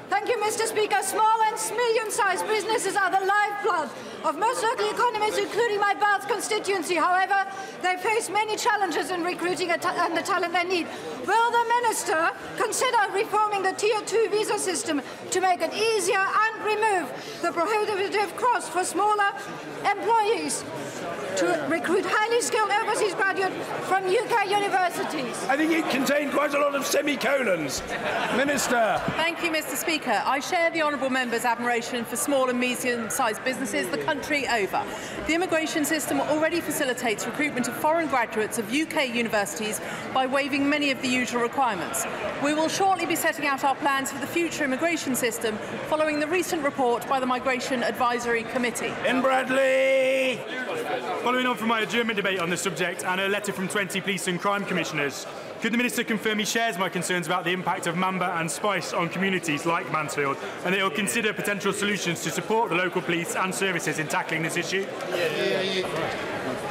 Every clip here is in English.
Thank you, Mr. Speaker. Small and medium-sized businesses are the lifeblood of most local economies, including my Bath constituency. However, they face many challenges in recruiting and the talent they need. Will the Minister consider reforming the Tier 2 visa system to make it easier and remove the prohibitive cost for smaller employees to recruit highly skilled overseas graduates from UK universities? I think it contained quite a lot of semicolons. Minister. Thank you, Mr. Speaker. I share the honourable member's admiration for small and medium-sized businesses the country over. The immigration system already facilitates recruitment of foreign graduates of UK universities by waiving many of the usual requirements. We will shortly be setting out our plans for the future immigration system following the recent report by the Migration Advisory Committee. In Bradley. Following on from my adjournment debate on the subject and a letter from 20 police and crime commissioners, could the Minister confirm he shares my concerns about the impact of Mamba and Spice on communities like Mansfield, and that he will consider potential solutions to support the local police and services in tackling this issue?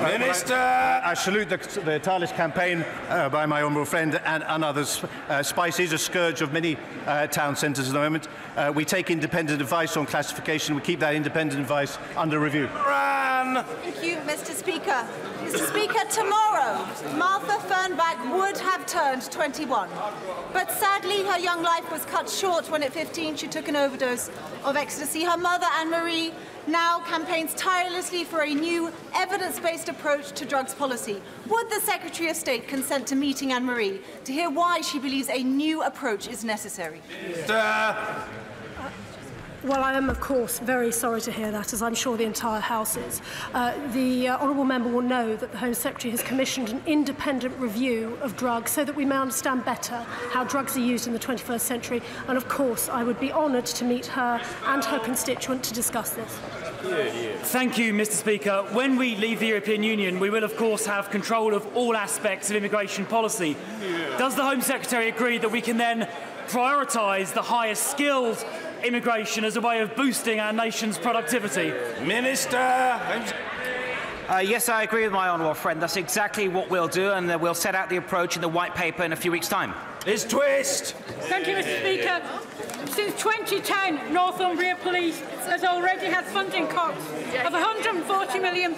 Minister. I salute the tireless campaign by my honourable friend and others. Spice is a scourge of many town centres at the moment. We take independent advice on classification. We keep that independent advice under review. Thank you, Mr. Speaker. Mr. Speaker, tomorrow, Martha Fernback would have turned 21. But sadly, her young life was cut short when at 15 she took an overdose of ecstasy. Her mother, Anne-Marie, now campaigns tirelessly for a new evidence-based approach to drugs policy. Would the Secretary of State consent to meeting Anne-Marie to hear why she believes a new approach is necessary? Well, I am, of course, very sorry to hear that, as I'm sure the entire House is. The honourable member will know that the Home Secretary has commissioned an independent review of drugs so that we may understand better how drugs are used in the 21st century. And, of course, I would be honoured to meet her and her constituent to discuss this. Thank you, Mr. Speaker. When we leave the European Union, we will, of course, have control of all aspects of immigration policy. Does the Home Secretary agree that we can then prioritise the highest skilled immigration as a way of boosting our nation's productivity? Minister. Yes, I agree with my honourable friend. That's exactly what we'll do, and we'll set out the approach in the White Paper in a few weeks' time. Liz Twist. Thank you, Mr. Speaker. Since 2010, Northumbria Police has already had funding cuts of £140 million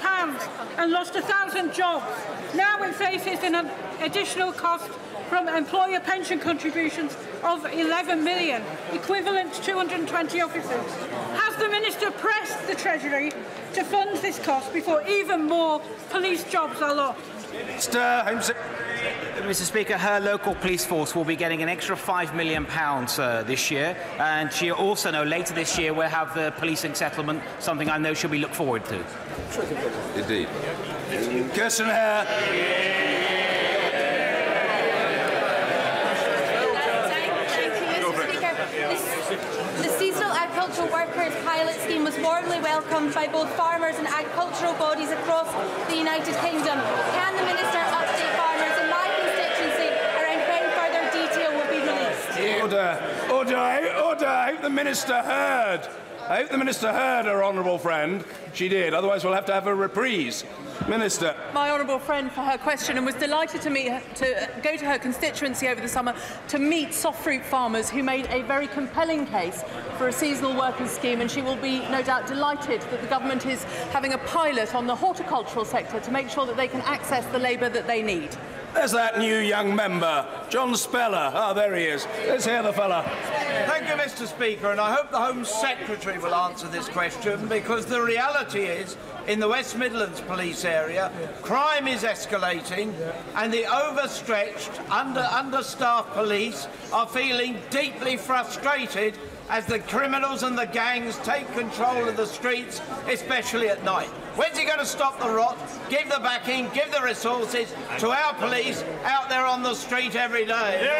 and lost 1,000 jobs. Now it faces an additional cost from employer pension contributions of £11 million, equivalent to 220 officers. Has the Minister pressed the Treasury to fund this cost before even more police jobs are lost? Mr. Speaker, her local police force will be getting an extra £5 million this year, and she also know later this year we'll have the policing settlement, something I know she'll be look forward to. Indeed. Kirsten Hare. The seasonal agricultural workers pilot scheme was warmly welcomed by both farmers and agricultural bodies across the United Kingdom. Can the Minister update farmers in my constituency around when further detail will be released? Order. I hope the Minister heard. I hope the Minister heard her honourable friend. She did, otherwise we'll have to have a reprise. Minister. My honourable friend for her question, and was delighted to go to her constituency over the summer to meet soft fruit farmers who made a very compelling case for a seasonal workers scheme, and she will be no doubt delighted that the government is having a pilot on the horticultural sector to make sure that they can access the labour that they need. There's that new young member, John Speller. Oh, there he is. Let's hear the fella. Thank you, Mr. Speaker, and I hope the Home Secretary will answer this question, because the reality is, in the West Midlands police area, crime is escalating, and the overstretched, understaffed police are feeling deeply frustrated as the criminals and the gangs take control of the streets, especially at night. When's he going to stop the rot, give the backing, give the resources to our police out there on the street every day?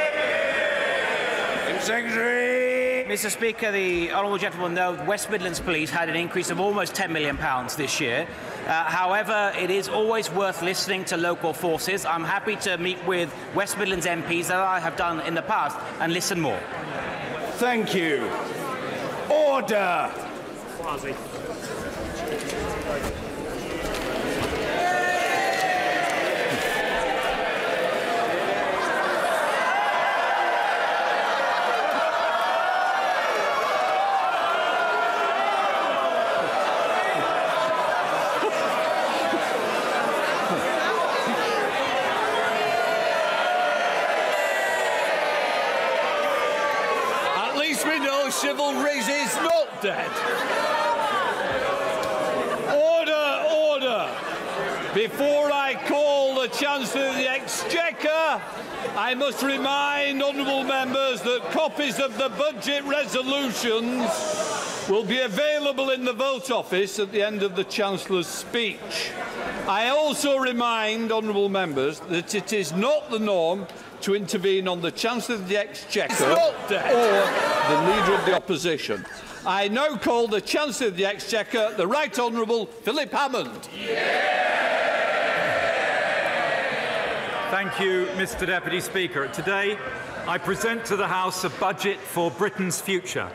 Secretary. Mr. Speaker, the honourable gentleman knows West Midlands Police had an increase of almost £10 million this year. However, it is always worth listening to local forces. I'm happy to meet with West Midlands MPs, that I have done in the past, and listen more. Thank you. Order. We know chivalry's not dead. Order, order. Before I call the Chancellor of the Exchequer, I must remind honourable members that copies of the budget resolutions will be available in the vote office at the end of the Chancellor's speech. I also remind honourable members that it is not the norm to intervene on the Chancellor of the Exchequer or the Leader of the Opposition. I now call the Chancellor of the Exchequer, the Right Honourable Philip Hammond. Thank you, Mr. Deputy Speaker. Today, I present to the House a budget for Britain's future,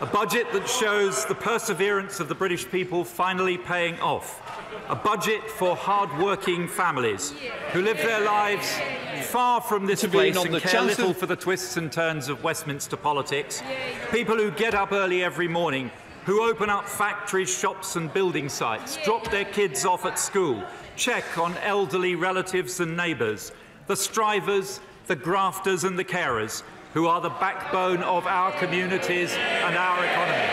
a budget that shows the perseverance of the British people finally paying off, a budget for hard-working families who live their lives far from this place and care little for the twists and turns of Westminster politics, people who get up early every morning, who open up factories, shops and building sites, drop their kids off at school, check on elderly relatives and neighbours, the strivers, the grafters and the carers, who are the backbone of our communities and our economy.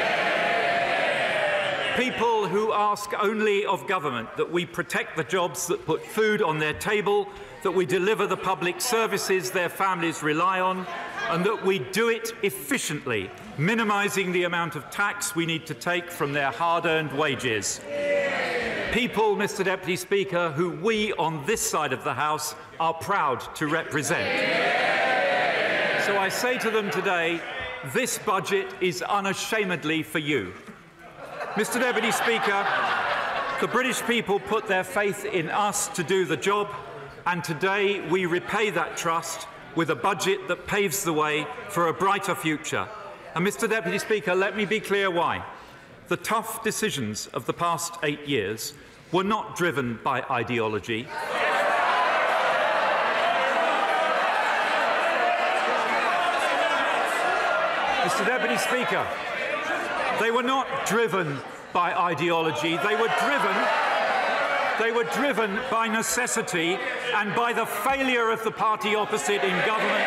People who ask only of government that we protect the jobs that put food on their table, that we deliver the public services their families rely on, and that we do it efficiently, minimising the amount of tax we need to take from their hard-earned wages. People, Mr. Deputy Speaker, who we on this side of the House are proud to represent. So I say to them today, this budget is unashamedly for you. Mr. Deputy Speaker, the British people put their faith in us to do the job, and today we repay that trust with a budget that paves the way for a brighter future. And Mr. Deputy Speaker, let me be clear why. The tough decisions of the past 8 years were not driven by ideology. Mr. Deputy Speaker, they were not driven by ideology. They were driven by necessity and by the failure of the party opposite in government,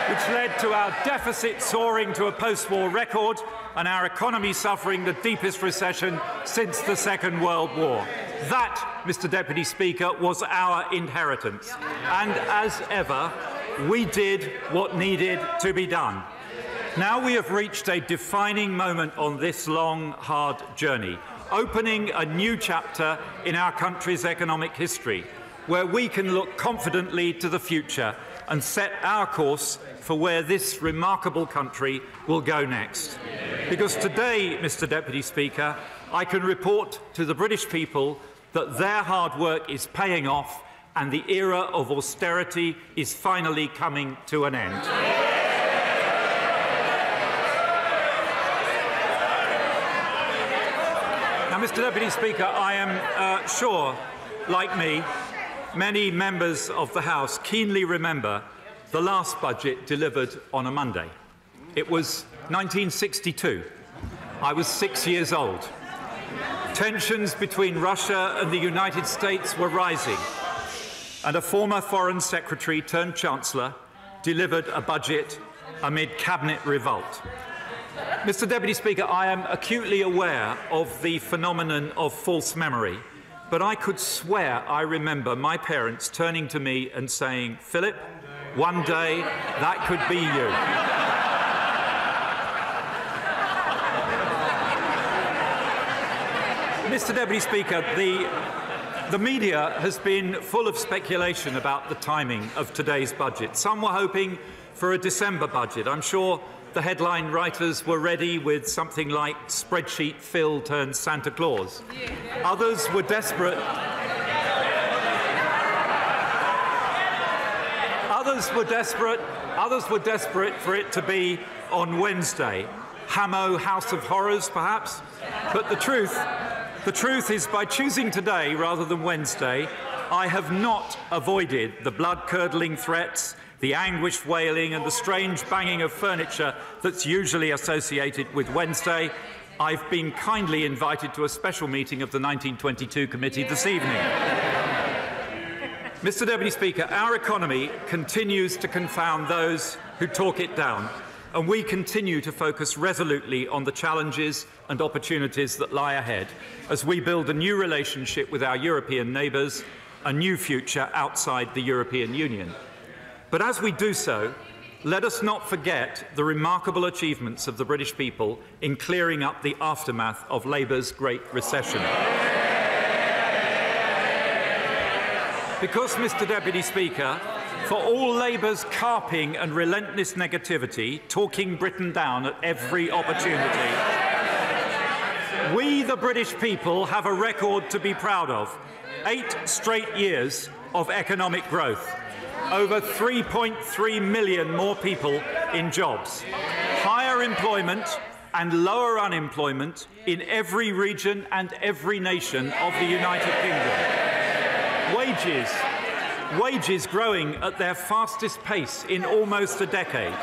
which led to our deficit soaring to a post-war record and our economy suffering the deepest recession since the Second World War. That, Mr. Deputy Speaker, was our inheritance. And as ever, we did what needed to be done. Now we have reached a defining moment on this long, hard journey, opening a new chapter in our country's economic history, where we can look confidently to the future and set our course for where this remarkable country will go next. Because today, Mr. Deputy Speaker, I can report to the British people that their hard work is paying off and the era of austerity is finally coming to an end. Now, Mr. Deputy Speaker, I am sure, like me, many members of the House keenly remember the last budget delivered on a Monday. It was 1962. I was 6 years old. Tensions between Russia and the United States were rising, and a former Foreign Secretary turned Chancellor delivered a budget amid cabinet revolt. Mr. Deputy Speaker, I am acutely aware of the phenomenon of false memory, but I could swear I remember my parents turning to me and saying, "Philip, one day that could be you." Mr. Deputy Speaker, the media has been full of speculation about the timing of today's budget. Some were hoping for a December budget. I'm sure the headline writers were ready with something like "Spreadsheet Phil turns Santa Claus." Others were desperate. Others were desperate for it to be on Wednesday. Hamo House of Horrors, perhaps. But the truth is, by choosing today rather than Wednesday, I have not avoided the blood-curdling threats, the anguished wailing and the strange banging of furniture that's usually associated with Wednesday. I've been kindly invited to a special meeting of the 1922 committee this evening. Mr. Deputy Speaker, our economy continues to confound those who talk it down, and we continue to focus resolutely on the challenges and opportunities that lie ahead as we build a new relationship with our European neighbours, a new future outside the European Union. But as we do so, let us not forget the remarkable achievements of the British people in clearing up the aftermath of Labour's Great Recession. Because, Mr. Deputy Speaker, for all Labour's carping and relentless negativity, talking Britain down at every opportunity, we, the British people, have a record to be proud of. 8 straight years of economic growth. Over 3.3 million more people in jobs. Higher employment and lower unemployment in every region and every nation of the United Kingdom. Wages growing at their fastest pace in almost a decade.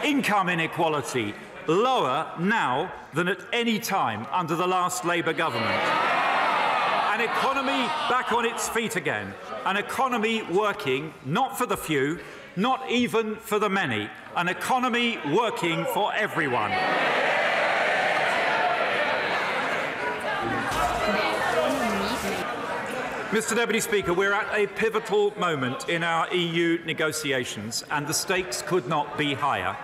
Income inequality lower now than at any time under the last Labour government. An economy back on its feet again. An economy working not for the few, not even for the many. An economy working for everyone. Mr. Deputy Speaker, we're at a pivotal moment in our EU negotiations, and the stakes could not be higher.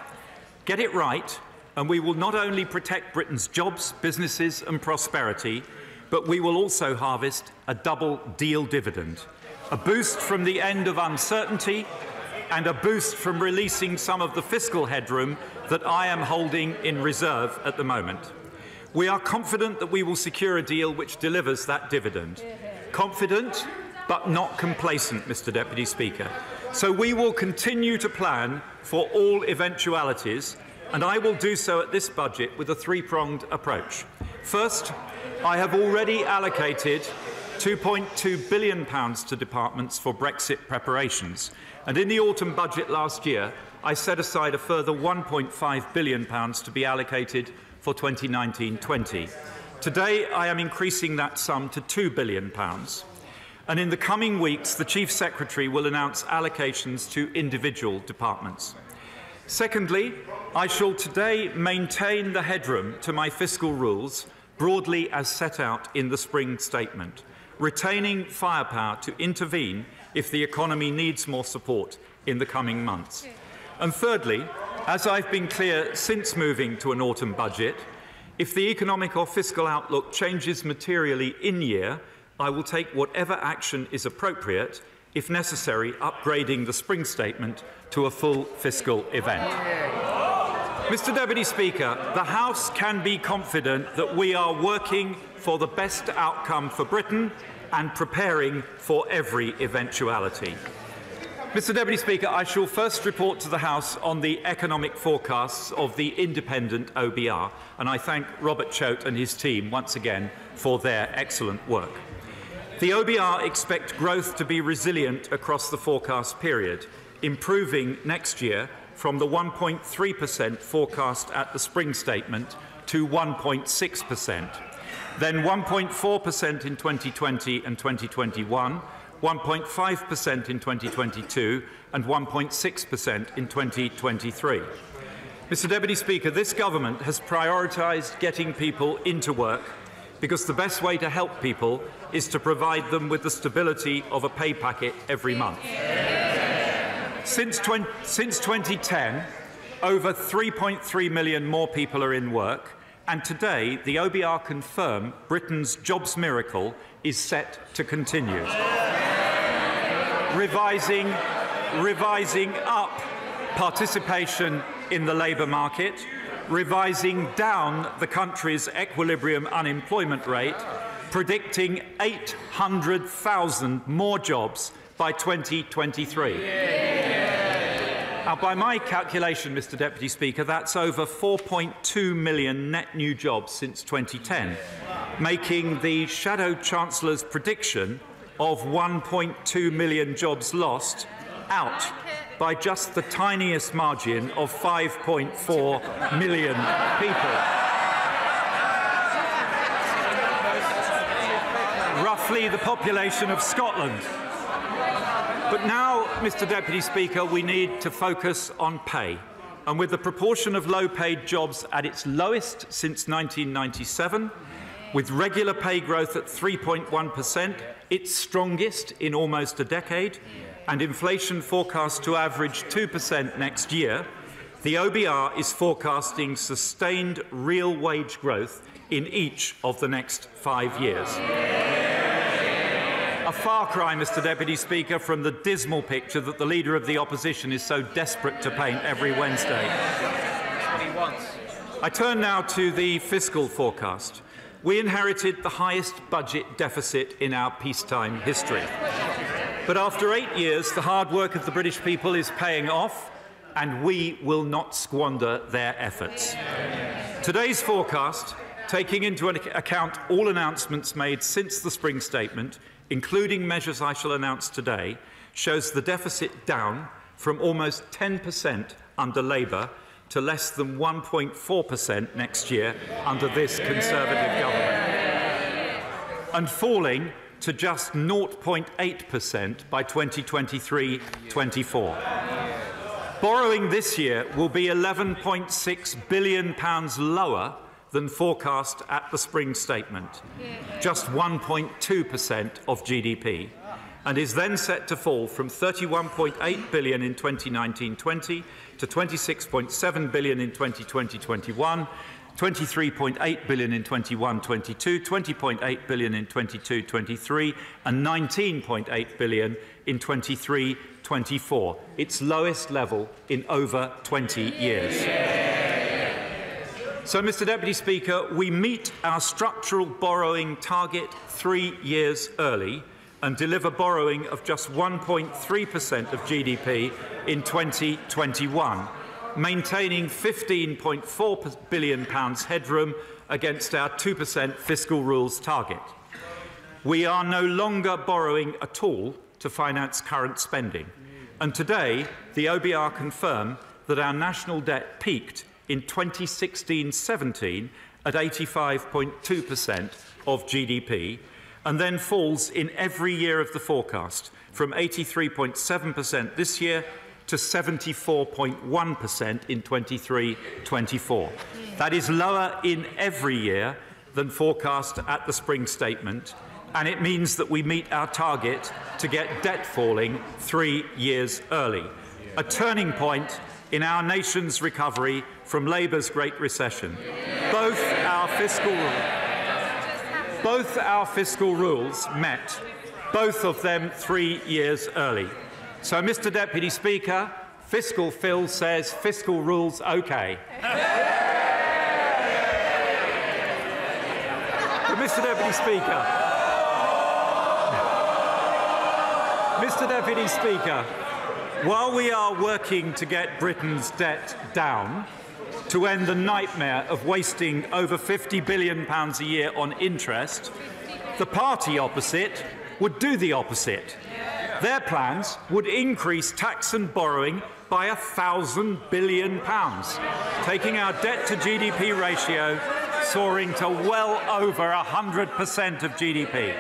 Get it right, and we will not only protect Britain's jobs, businesses and prosperity, but we will also harvest a double deal dividend. A boost from the end of uncertainty and a boost from releasing some of the fiscal headroom that I am holding in reserve at the moment. We are confident that we will secure a deal which delivers that dividend. Confident, but not complacent, Mr. Deputy Speaker. So we will continue to plan for all eventualities, and I will do so at this budget with a three-pronged approach. First, I have already allocated £2.2 billion to departments for Brexit preparations, and in the autumn budget last year, I set aside a further £1.5 billion to be allocated for 2019-20. Today, I am increasing that sum to £2 billion. And in the coming weeks, the Chief Secretary will announce allocations to individual departments. Secondly, I shall today maintain the headroom to my fiscal rules broadly as set out in the spring statement, retaining firepower to intervene if the economy needs more support in the coming months. And thirdly, as I've been clear since moving to an autumn budget, if the economic or fiscal outlook changes materially in year, I will take whatever action is appropriate, if necessary, upgrading the spring statement to a full fiscal event. Mr. Deputy Speaker, the House can be confident that we are working for the best outcome for Britain and preparing for every eventuality. Mr. Deputy Speaker, I shall first report to the House on the economic forecasts of the independent OBR, and I thank Robert Choate and his team once again for their excellent work. The OBR expect growth to be resilient across the forecast period, improving next year from the 1.3% forecast at the spring statement to 1.6%, then 1.4% in 2020 and 2021, 1.5% in 2022 and 1.6% in 2023. Mr. Deputy Speaker, this government has prioritised getting people into work because the best way to help people is to provide them with the stability of a pay packet every month. Since 2010, over 3.3 million more people are in work, and today the OBR confirm Britain's jobs miracle is set to continue. Revising up participation in the labour market, revising down the country's equilibrium unemployment rate, predicting 800,000 more jobs by 2023. Now, by my calculation, Mr. Deputy Speaker, that's over 4.2 million net new jobs since 2010, making the Shadow Chancellor's prediction of 1.2 million jobs lost out by just the tiniest margin of 5.4 million people. Roughly the population of Scotland. But now Mr Deputy Speaker, we need to focus on pay. And with the proportion of low-paid jobs at its lowest since 1997, with regular pay growth at 3.1%, its strongest in almost a decade, and inflation forecast to average 2% next year, the OBR is forecasting sustained real wage growth in each of the next 5 years. A far cry, Mr Deputy Speaker, from the dismal picture that the Leader of the Opposition is so desperate to paint every Wednesday. I turn now to the fiscal forecast. We inherited the highest budget deficit in our peacetime history. But after 8 years, the hard work of the British people is paying off, and we will not squander their efforts. Today's forecast, taking into account all announcements made since the spring statement, including measures I shall announce today, shows the deficit down from almost 10% under Labour to less than 1.4% next year under this Conservative government, and falling to just 0.8% by 2023-24. Borrowing this year will be £11.6 billion lower than forecast at the spring statement, just 1.2% of GDP, and is then set to fall from £31.8 billion in 2019-20 to £26.7 billion in 2020-21, £23.8 billion in 21-22, £20.8 billion in 22-23, and £19.8 billion in 23-24, its lowest level in over 20 years. So, Mr Deputy Speaker, we meet our structural borrowing target 3 years early and deliver borrowing of just 1.3% of GDP in 2021, maintaining £15.4 billion headroom against our 2% fiscal rules target. We are no longer borrowing at all to finance current spending, and today the OBR confirm that our national debt peaked in 2016-17 at 85.2% of GDP, and then falls in every year of the forecast, from 83.7% this year to 74.1% in 23-24. That is lower in every year than forecast at the spring statement, and it means that we meet our target to get debt falling 3 years early, a turning point in our nation's recovery from Labour's Great Recession. Both our fiscal rules met, both of them 3 years early. So, Mr Deputy Speaker, Fiscal Phil says fiscal rules OK. But Mr Deputy Speaker, while we are working to get Britain's debt down, to end the nightmare of wasting over £50 billion a year on interest, the party opposite would do the opposite. Their plans would increase tax and borrowing by £1,000 billion, taking our debt-to-GDP ratio soaring to well over 100% of GDP.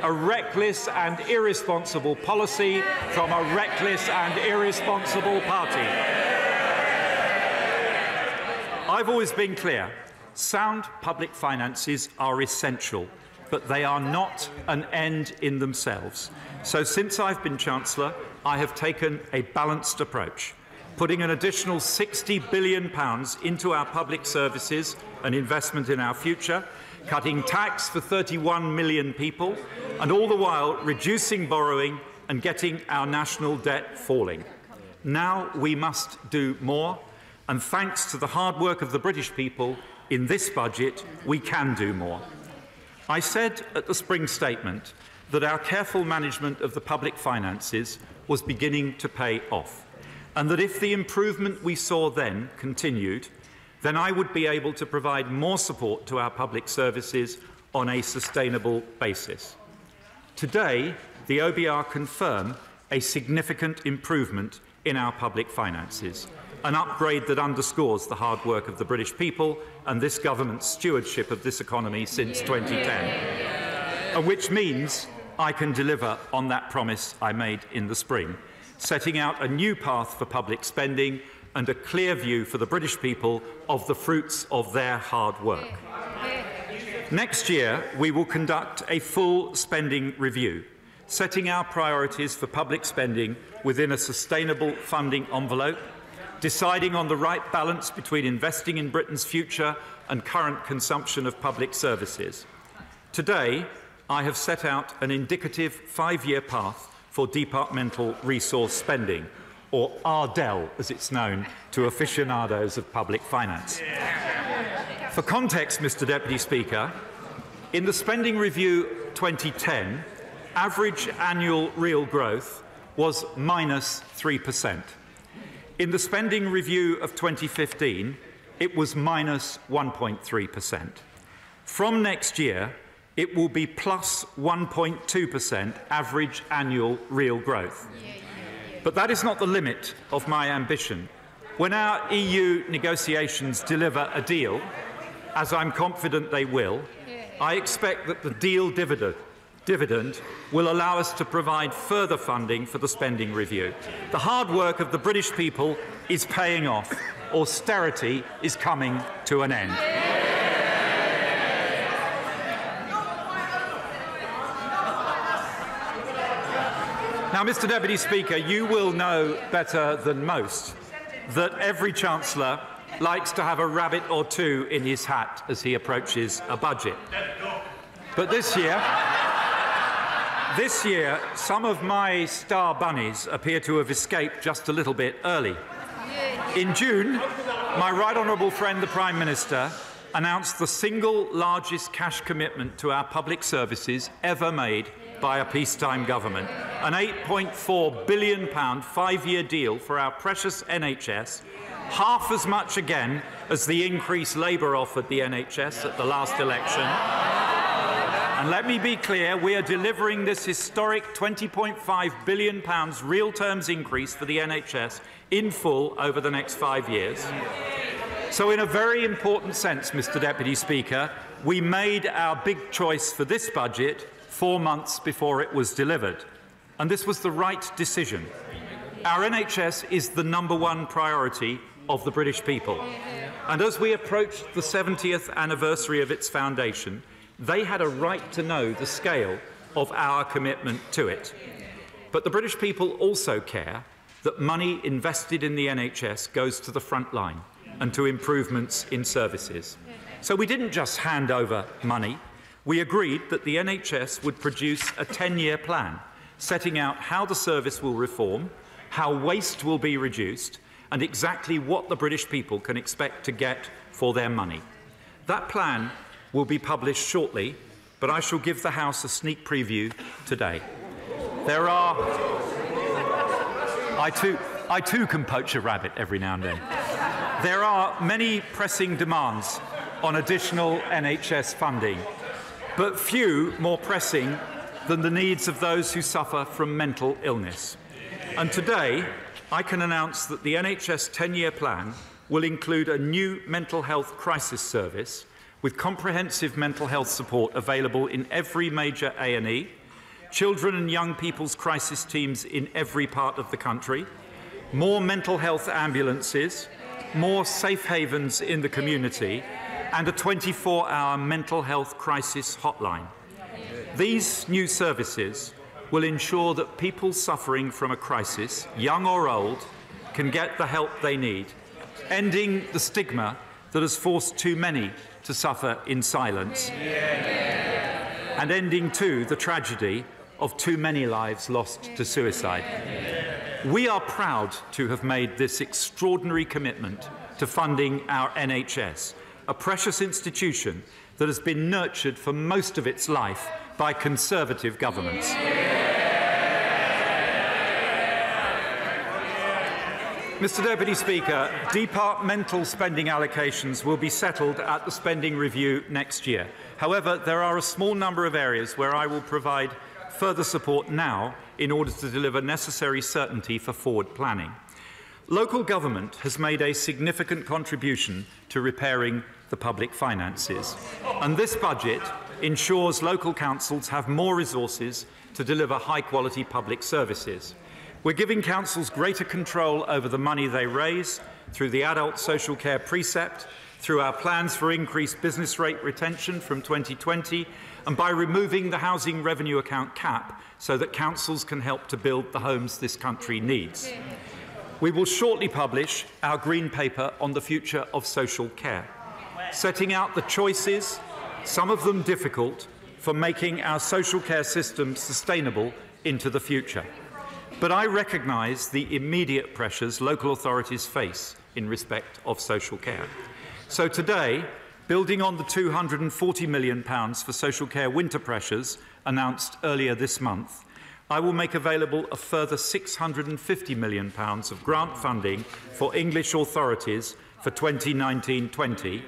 A reckless and irresponsible policy from a reckless and irresponsible party. I've always been clear, sound public finances are essential, but they are not an end in themselves. So since I've been Chancellor, I have taken a balanced approach, putting an additional £60 billion into our public services and investment in our future, cutting tax for 31 million people, and all the while reducing borrowing and getting our national debt falling. Now we must do more, and thanks to the hard work of the British people, in this budget we can do more. I said at the spring statement that our careful management of the public finances was beginning to pay off, and that if the improvement we saw then continued, then I would be able to provide more support to our public services on a sustainable basis. Today, the OBR confirm a significant improvement in our public finances, an upgrade that underscores the hard work of the British people and this government's stewardship of this economy since 2010, and which means I can deliver on that promise I made in the spring. setting out a new path for public spending and a clear view for the British people of the fruits of their hard work. Next year, we will conduct a full spending review, setting our priorities for public spending within a sustainable funding envelope, deciding on the right balance between investing in Britain's future and current consumption of public services. Today, I have set out an indicative 5-year path for departmental resource spending, or RDEL as it's known to aficionados of public finance. For context, Mr. Deputy Speaker, in the Spending Review 2010, average annual real growth was -3%. In the Spending Review of 2015, it was -1.3%. From next year, it will be +1.2% average annual real growth. But that is not the limit of my ambition. When our EU negotiations deliver a deal, as I'm confident they will, I expect that the deal dividend will allow us to provide further funding for the spending review. The hard work of the British people is paying off. Austerity is coming to an end. Now, Mr. Deputy Speaker, you will know better than most that every Chancellor likes to have a rabbit or two in his hat as he approaches a budget. But this year, some of my star bunnies appear to have escaped just a little bit early. In June, my right honourable friend, the Prime Minister, announced the single largest cash commitment to our public services ever made by a peacetime government, an £8.4 billion 5-year deal for our precious NHS, half as much again as the increase Labour offered the NHS at the last election. And let me be clear, we are delivering this historic £20.5 billion real terms increase for the NHS in full over the next 5 years. So in a very important sense, Mr. Deputy Speaker, we made our big choice for this budget 4 months before it was delivered. And this was the right decision. Our NHS is the #1 priority of the British people. And as we approached the 70th anniversary of its foundation, they had a right to know the scale of our commitment to it. But the British people also care that money invested in the NHS goes to the front line and to improvements in services. So we didn't just hand over money. We agreed that the NHS would produce a 10-year plan, setting out how the service will reform, how waste will be reduced, and exactly what the British people can expect to get for their money. That plan will be published shortly, but I shall give the House a sneak preview today. I too can poach a rabbit every now and then. There are many pressing demands on additional NHS funding, but few more pressing than the needs of those who suffer from mental illness. And today, I can announce that the NHS 10-year plan will include a new mental health crisis service with comprehensive mental health support available in every major A&E, children and young people's crisis teams in every part of the country, more mental health ambulances, more safe havens in the community, and a 24-hour mental health crisis hotline. These new services will ensure that people suffering from a crisis, young or old, can get the help they need, ending the stigma that has forced too many to suffer in silence, and ending, too, the tragedy of too many lives lost to suicide. We are proud to have made this extraordinary commitment to funding our NHS, a precious institution that has been nurtured for most of its life by Conservative governments. Mr. Deputy Speaker, departmental spending allocations will be settled at the spending review next year. However, there are a small number of areas where I will provide further support now in order to deliver necessary certainty for forward planning. Local government has made a significant contribution to repairing the public finances, and this budget ensures local councils have more resources to deliver high-quality public services. We're giving councils greater control over the money they raise through the adult social care precept, through our plans for increased business rate retention from 2020, and by removing the housing revenue account cap so that councils can help to build the homes this country needs. We will shortly publish our Green Paper on the future of social care, setting out the choices, some of them difficult, for making our social care system sustainable into the future. But I recognise the immediate pressures local authorities face in respect of social care. So today, building on the £240 million for social care winter pressures announced earlier this month, I will make available a further £650 million of grant funding for English authorities for 2019-20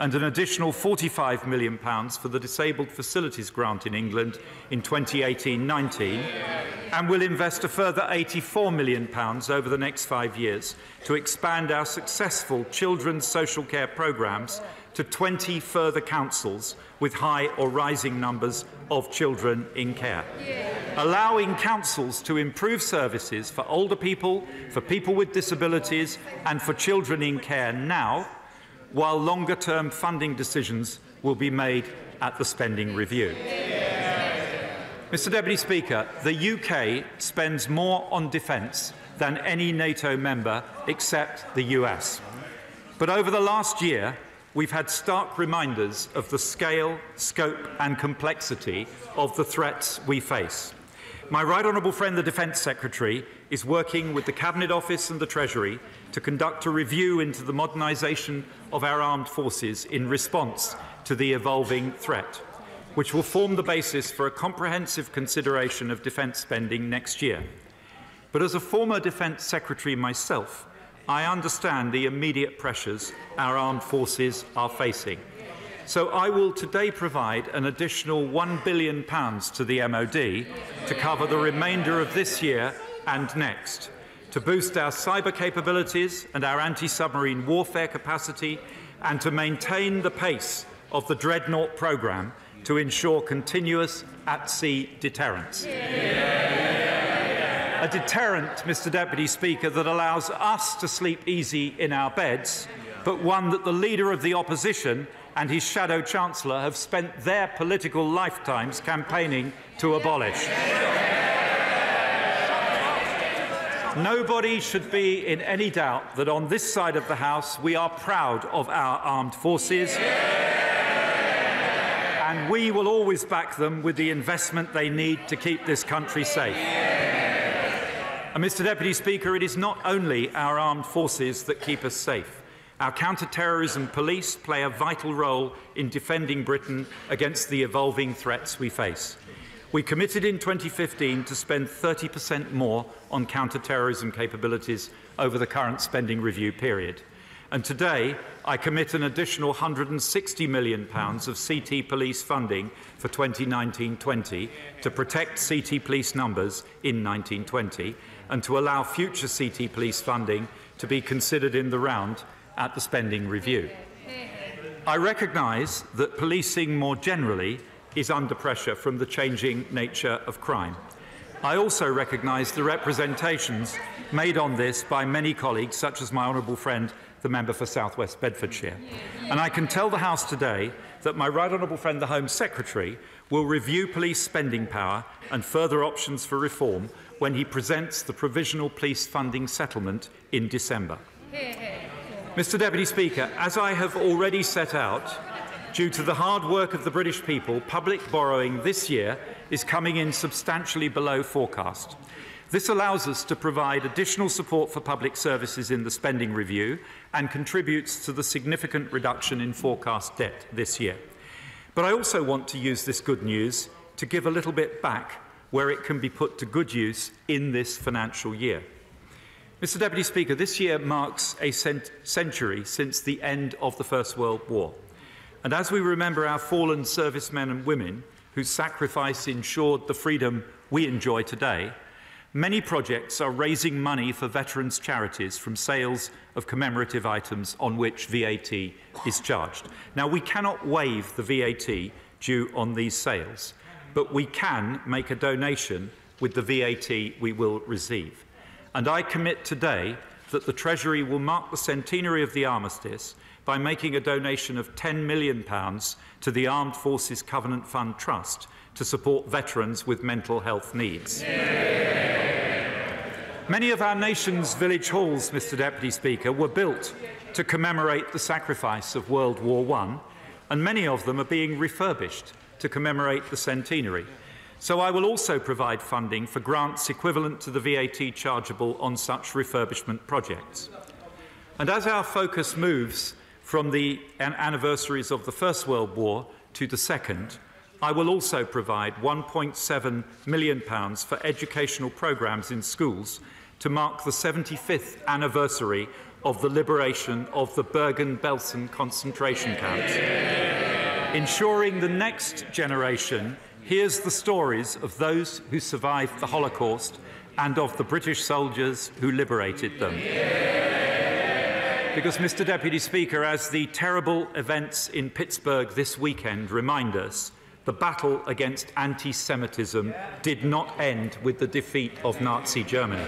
and an additional £45 million for the Disabled Facilities Grant in England in 2018-19, and will invest a further £84 million over the next 5 years to expand our successful children's social care programmes to 20 further councils with high or rising numbers of children in care, allowing councils to improve services for older people, for people with disabilities and for children in care now, while longer-term funding decisions will be made at the spending review. Mr Deputy Speaker, the UK spends more on defence than any NATO member except the US. But over the last year, we've had stark reminders of the scale, scope and complexity of the threats we face. My right honourable friend, the Defence Secretary, is working with the Cabinet Office and the Treasury to conduct a review into the modernisation of our armed forces in response to the evolving threat, which will form the basis for a comprehensive consideration of defence spending next year. But as a former Defence Secretary myself, I understand the immediate pressures our armed forces are facing. So I will today provide an additional £1 billion to the MOD to cover the remainder of this year and next, to boost our cyber capabilities and our anti-submarine warfare capacity, and to maintain the pace of the Dreadnought programme to ensure continuous at-sea deterrence. A deterrent, Mr Deputy Speaker, that allows us to sleep easy in our beds, but one that the Leader of the Opposition and his shadow Chancellor have spent their political lifetimes campaigning to abolish. Nobody should be in any doubt that on this side of the House we are proud of our armed forces, and we will always back them with the investment they need to keep this country safe. And Mr Deputy Speaker, it is not only our armed forces that keep us safe. Our counter-terrorism police play a vital role in defending Britain against the evolving threats we face. We committed in 2015 to spend 30% more on counter-terrorism capabilities over the current spending review period. And today, I commit an additional £160 million of CT police funding for 2019-20 to protect CT police numbers in 1920 and to allow future CT police funding to be considered in the round at the spending review. I recognise that policing more generally is under pressure from the changing nature of crime. I also recognise the representations made on this by many colleagues, such as my honourable friend, the member for South West Bedfordshire. And I can tell the House today that my right honourable friend, the Home Secretary, will review police spending power and further options for reform when he presents the provisional police funding settlement in December. Mr Deputy Speaker, as I have already set out, due to the hard work of the British people, public borrowing this year is coming in substantially below forecast. This allows us to provide additional support for public services in the spending review and contributes to the significant reduction in forecast debt this year. But I also want to use this good news to give a little bit back where it can be put to good use in this financial year. Mr Deputy Speaker, this year marks a century since the end of the First World War. And as we remember our fallen servicemen and women whose sacrifice ensured the freedom we enjoy today, many projects are raising money for veterans' charities from sales of commemorative items on which VAT is charged. Now, we cannot waive the VAT due on these sales, but we can make a donation with the VAT we will receive. and I commit today that the Treasury will mark the centenary of the armistice by making a donation of £10 million to the Armed Forces Covenant Fund Trust to support veterans with mental health needs. Many of our nation's village halls, Mr. Deputy Speaker, were built to commemorate the sacrifice of World War I, and many of them are being refurbished to commemorate the centenary. So I will also provide funding for grants equivalent to the VAT chargeable on such refurbishment projects. And as our focus moves from the anniversaries of the First World War to the Second, I will also provide £1.7 million for educational programmes in schools to mark the 75th anniversary of the liberation of the Bergen-Belsen concentration camps, ensuring the next generation hears the stories of those who survived the Holocaust and of the British soldiers who liberated them. Because, Mr. Deputy Speaker, as the terrible events in Pittsburgh this weekend remind us, the battle against anti-Semitism did not end with the defeat of Nazi Germany.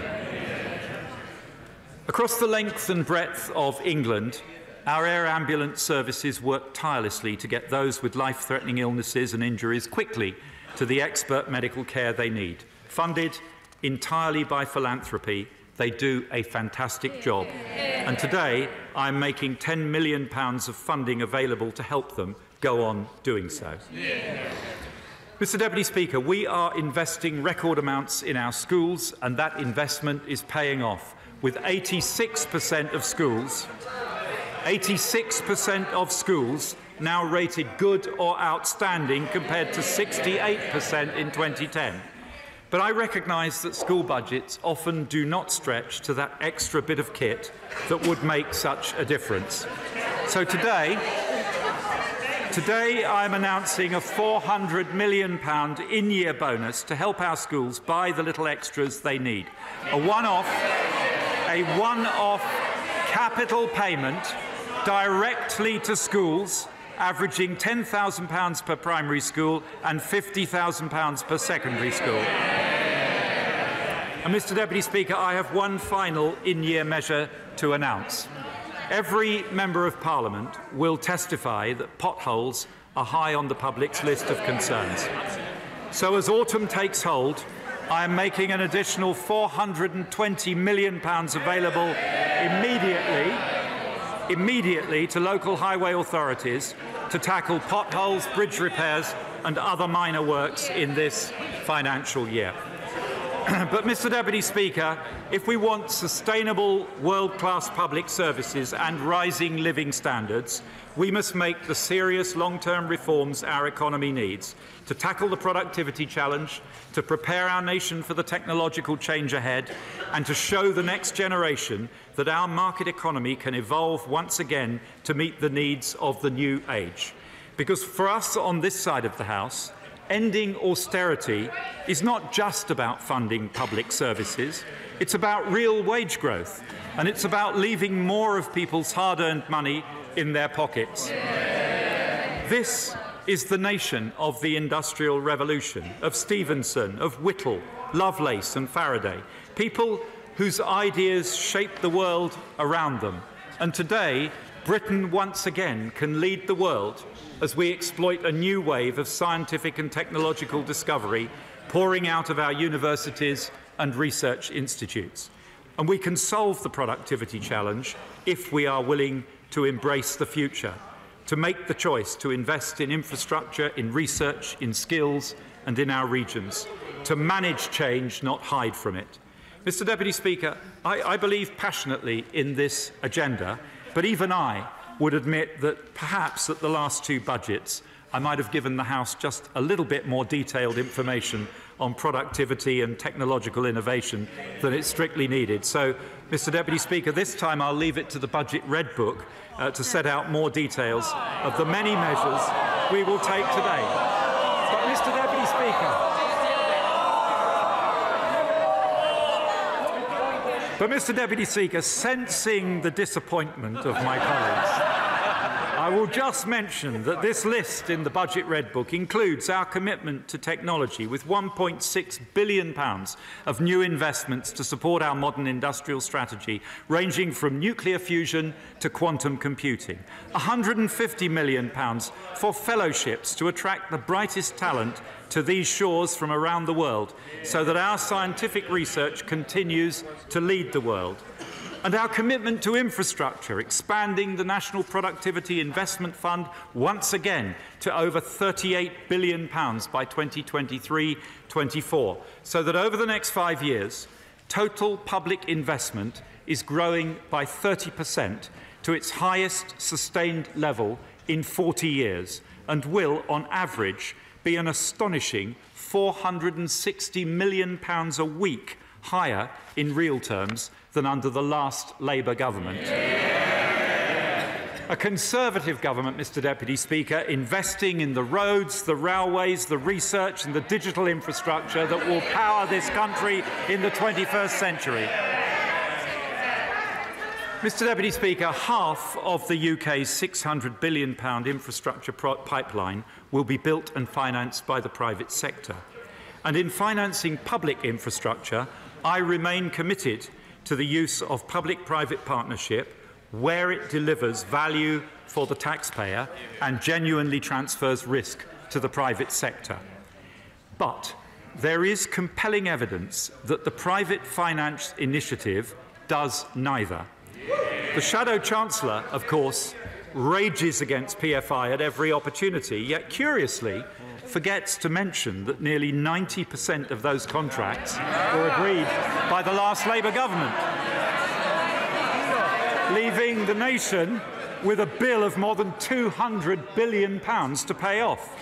Across the length and breadth of England, our air ambulance services work tirelessly to get those with life-threatening illnesses and injuries quickly to the expert medical care they need. Funded entirely by philanthropy, they do a fantastic job. And today, I'm making £10 million of funding available to help them go on doing so. Mr. Deputy Speaker, we are investing record amounts in our schools, and that investment is paying off, with 86% of schools now rated good or outstanding, compared to 68% in 2010. But I recognise that school budgets often do not stretch to that extra bit of kit that would make such a difference. So today I'm announcing a £400 million in-year bonus to help our schools buy the little extras they need. A one-off capital payment directly to schools, averaging £10,000 per primary school and £50,000 per secondary school. And, Mr. Deputy Speaker, I have one final in-year measure to announce. Every Member of Parliament will testify that potholes are high on the public's list of concerns. So as autumn takes hold, I am making an additional £420 million available immediately to local highway authorities to tackle potholes, bridge repairs and other minor works in this financial year. But, Mr. Deputy Speaker, if we want sustainable world-class public services and rising living standards, we must make the serious long-term reforms our economy needs to tackle the productivity challenge, to prepare our nation for the technological change ahead, and to show the next generation that our market economy can evolve once again to meet the needs of the new age. Because for us on this side of the House, ending austerity is not just about funding public services, it's about real wage growth, and it's about leaving more of people's hard-earned money in their pockets. This is the nation of the Industrial Revolution, of Stevenson, of Whittle, Lovelace and Faraday, people whose ideas shaped the world around them. And today, Britain once again can lead the world as we exploit a new wave of scientific and technological discovery pouring out of our universities and research institutes. And we can solve the productivity challenge if we are willing to embrace the future, to make the choice to invest in infrastructure, in research, in skills and in our regions, to manage change, not hide from it. Mr. Deputy Speaker, I believe passionately in this agenda, but even I would admit that perhaps at the last two budgets I might have given the House just a little bit more detailed information on productivity and technological innovation than it strictly needed. So, Mr. Deputy Speaker, this time I'll leave it to the Budget Red Book to set out more details of the many measures we will take today. But, Mr. Deputy Speaker, sensing the disappointment of my colleagues, I will just mention that this list in the Budget Red Book includes our commitment to technology with £1.6 billion of new investments to support our modern industrial strategy, ranging from nuclear fusion to quantum computing. £150 million for fellowships to attract the brightest talent to these shores from around the world, so that our scientific research continues to lead the world. And our commitment to infrastructure, expanding the National Productivity Investment Fund once again to over £38 billion by 2023-24, so that over the next 5 years, total public investment is growing by 30% to its highest sustained level in 40 years, and will, on average, be an astonishing £460 million a week higher in real terms than under the last Labour government. A Conservative government, Mr Deputy Speaker, investing in the roads, the railways, the research and the digital infrastructure that will power this country in the 21st century. Mr Deputy Speaker, half of the UK's £600 billion infrastructure pipeline will be built and financed by the private sector. And in financing public infrastructure, I remain committed to the use of public-private partnership where it delivers value for the taxpayer and genuinely transfers risk to the private sector. But there is compelling evidence that the private finance initiative does neither. The Shadow Chancellor, of course, rages against PFI at every opportunity, yet curiously forgets to mention that nearly 90% of those contracts were agreed by the last Labour government, leaving the nation with a bill of more than £200 billion to pay off,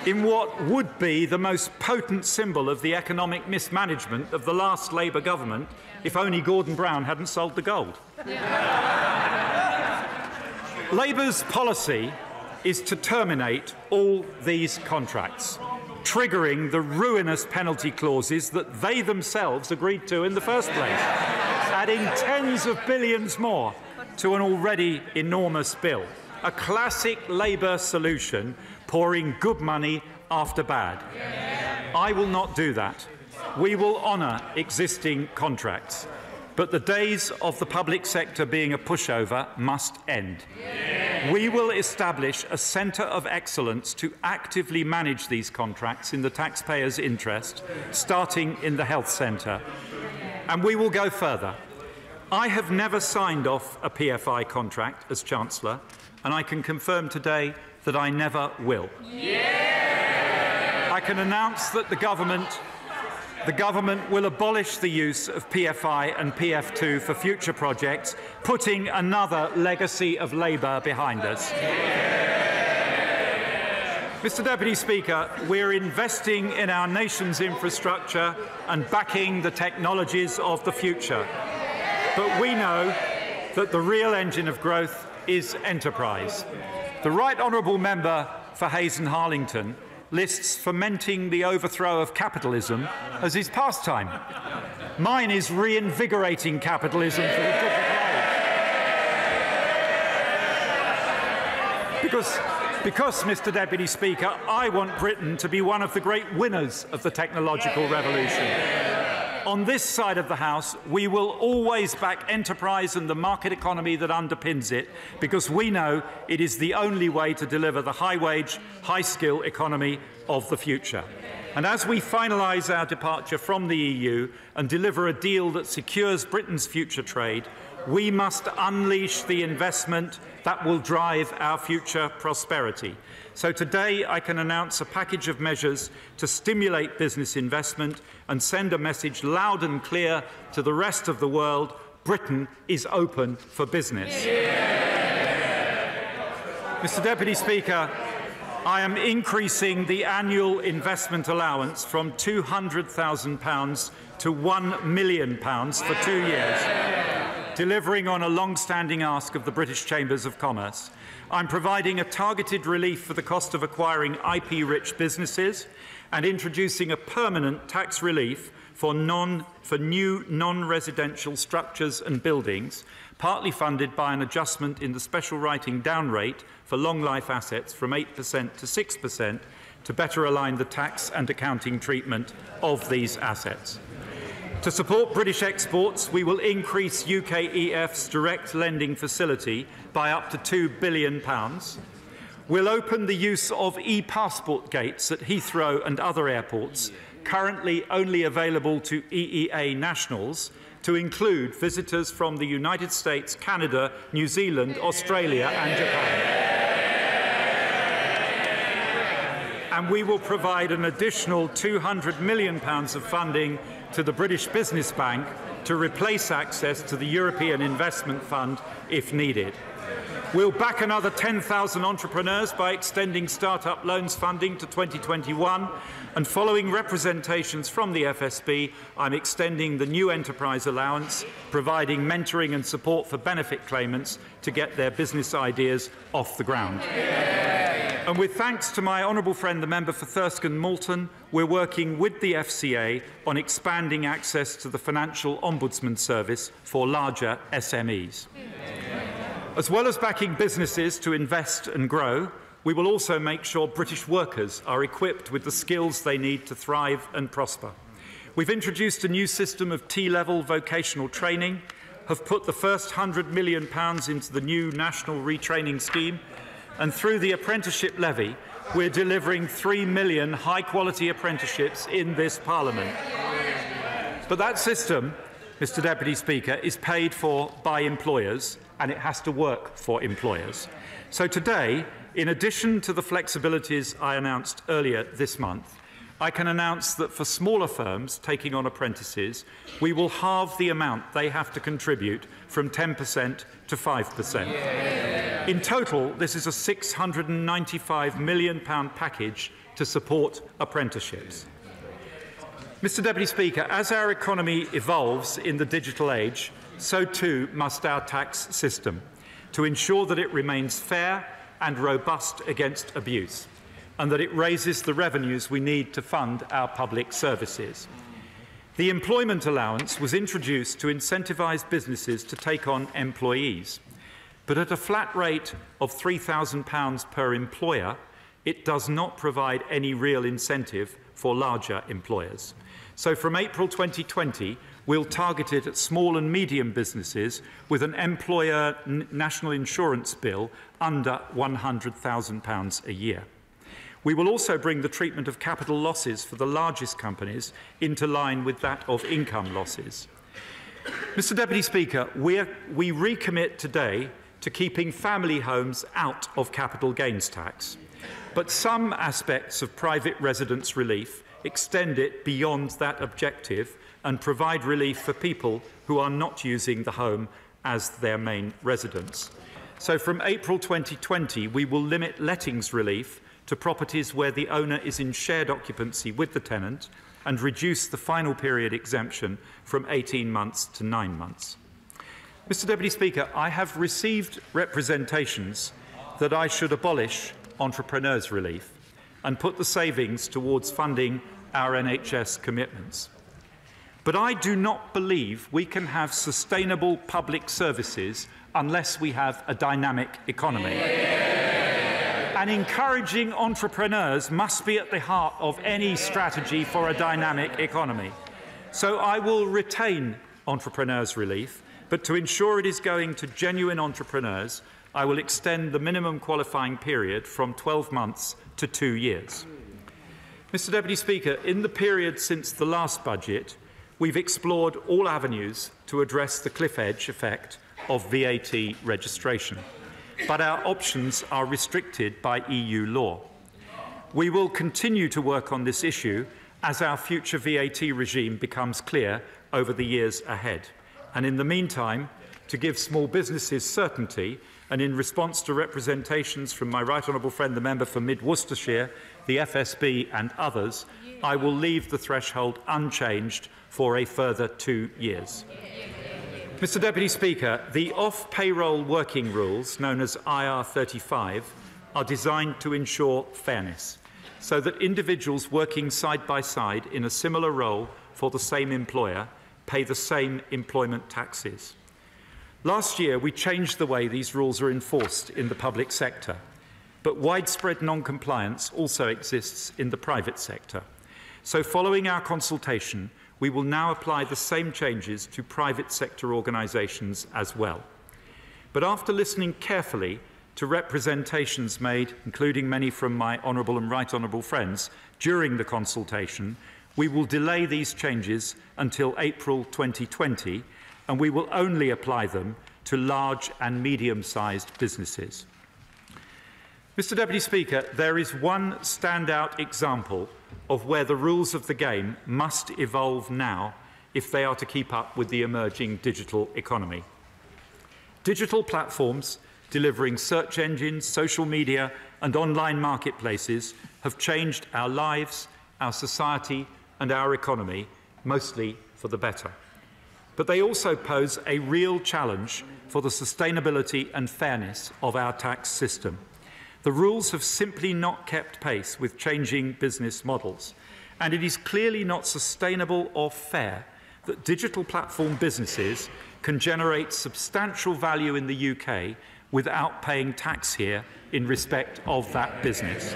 in what would be the most potent symbol of the economic mismanagement of the last Labour government, if only Gordon Brown hadn't sold the gold. Labour's policy is to terminate all these contracts, triggering the ruinous penalty clauses that they themselves agreed to in the first place, adding tens of billions more to an already enormous bill. A classic Labour solution, pouring good money after bad. I will not do that. We will honour existing contracts. But the days of the public sector being a pushover must end. We will establish a centre of excellence to actively manage these contracts in the taxpayer's interest, starting in the health centre. And we will go further. I have never signed off a PFI contract as Chancellor, and I can confirm today that I never will. I can announce that the government will abolish the use of PFI and PF2 for future projects, putting another legacy of Labour behind us. Mr Deputy Speaker, we're investing in our nation's infrastructure and backing the technologies of the future. But we know that the real engine of growth is enterprise. The Right Honourable Member for Hayes and Harlington lists fomenting the overthrow of capitalism as his pastime. Mine is reinvigorating capitalism for the digital age. Because, Mr Deputy Speaker, I want Britain to be one of the great winners of the technological revolution. On this side of the House, we will always back enterprise and the market economy that underpins it, because we know it is the only way to deliver the high-wage, high-skill economy of the future. And as we finalise our departure from the EU and deliver a deal that secures Britain's future trade, we must unleash the investment that will drive our future prosperity. So today I can announce a package of measures to stimulate business investment and send a message loud and clear to the rest of the world: Britain is open for business. Mr Deputy Speaker, I am increasing the annual investment allowance from £200,000 to £1 million for 2 years, delivering on a long-standing ask of the British Chambers of Commerce. I'm providing a targeted relief for the cost of acquiring IP-rich businesses and introducing a permanent tax relief for new non-residential structures and buildings, partly funded by an adjustment in the special writing down rate for long-life assets from 8% to 6% to better align the tax and accounting treatment of these assets. To support British exports, we will increase UKEF's direct lending facility by up to £2 billion. We'll open the use of e-passport gates at Heathrow and other airports, currently only available to EEA nationals, to include visitors from the United States, Canada, New Zealand, Australia and Japan. And we will provide an additional £200 million of funding to the British Business Bank to replace access to the European Investment Fund if needed. We'll back another 10,000 entrepreneurs by extending start-up loans funding to 2021, and following representations from the FSB, I'm extending the new enterprise allowance, providing mentoring and support for benefit claimants to get their business ideas off the ground. And with thanks to my honourable friend, the member for Thurston-Moulton, we're working with the FCA on expanding access to the Financial Ombudsman Service for larger SMEs. As well as backing businesses to invest and grow, we will also make sure British workers are equipped with the skills they need to thrive and prosper. We've introduced a new system of T-level vocational training, have put the first £100 million into the new National Retraining Scheme, and through the apprenticeship levy, we're delivering 3 million high-quality apprenticeships in this Parliament. But that system, Mr. Deputy Speaker, is paid for by employers, and it has to work for employers. So today, in addition to the flexibilities I announced earlier this month, I can announce that for smaller firms taking on apprentices, we will halve the amount they have to contribute from 10% to 5%. In total, this is a £695 million package to support apprenticeships. Mr. Deputy Speaker, as our economy evolves in the digital age, so too must our tax system, to ensure that it remains fair and robust against abuse, and that it raises the revenues we need to fund our public services. The employment allowance was introduced to incentivise businesses to take on employees, but at a flat rate of £3,000 per employer, it does not provide any real incentive for larger employers. So from April 2020, we'll target it at small and medium businesses with an employer national insurance bill under £100,000 a year. We will also bring the treatment of capital losses for the largest companies into line with that of income losses. Mr. Deputy Speaker, we recommit today to keeping family homes out of capital gains tax, but some aspects of private residence relief extend it beyond that objective and provide relief for people who are not using the home as their main residence. So from April 2020, we will limit lettings relief to properties where the owner is in shared occupancy with the tenant and reduce the final period exemption from 18 months to 9 months. Mr. Deputy Speaker, I have received representations that I should abolish entrepreneurs' relief and put the savings towards funding our NHS commitments. But I do not believe we can have sustainable public services unless we have a dynamic economy. And encouraging entrepreneurs must be at the heart of any strategy for a dynamic economy. So I will retain entrepreneurs' relief, but to ensure it is going to genuine entrepreneurs, I will extend the minimum qualifying period from 12 months to 2 years. Mr. Deputy Speaker, in the period since the last budget, we've explored all avenues to address the cliff edge effect of VAT registration, but our options are restricted by EU law. We will continue to work on this issue as our future VAT regime becomes clear over the years ahead. And in the meantime, to give small businesses certainty, and in response to representations from my right honourable friend, the member for Mid Worcestershire, the FSB and others, I will leave the threshold unchanged for a further 2 years. Mr. Deputy Speaker, the off-payroll working rules, known as IR35, are designed to ensure fairness, so that individuals working side by side in a similar role for the same employer pay the same employment taxes. Last year, we changed the way these rules are enforced in the public sector, but widespread non-compliance also exists in the private sector. So following our consultation, we will now apply the same changes to private sector organisations as well. But after listening carefully to representations made, including many from my honourable and right honourable friends, during the consultation, we will delay these changes until April 2020, and we will only apply them to large and medium-sized businesses. Mr. Deputy Speaker, there is one standout example of where the rules of the game must evolve now if they are to keep up with the emerging digital economy. Digital platforms delivering search engines, social media and online marketplaces have changed our lives, our society and our economy, mostly for the better. But they also pose a real challenge for the sustainability and fairness of our tax system. The rules have simply not kept pace with changing business models, and it is clearly not sustainable or fair that digital platform businesses can generate substantial value in the UK without paying tax here in respect of that business.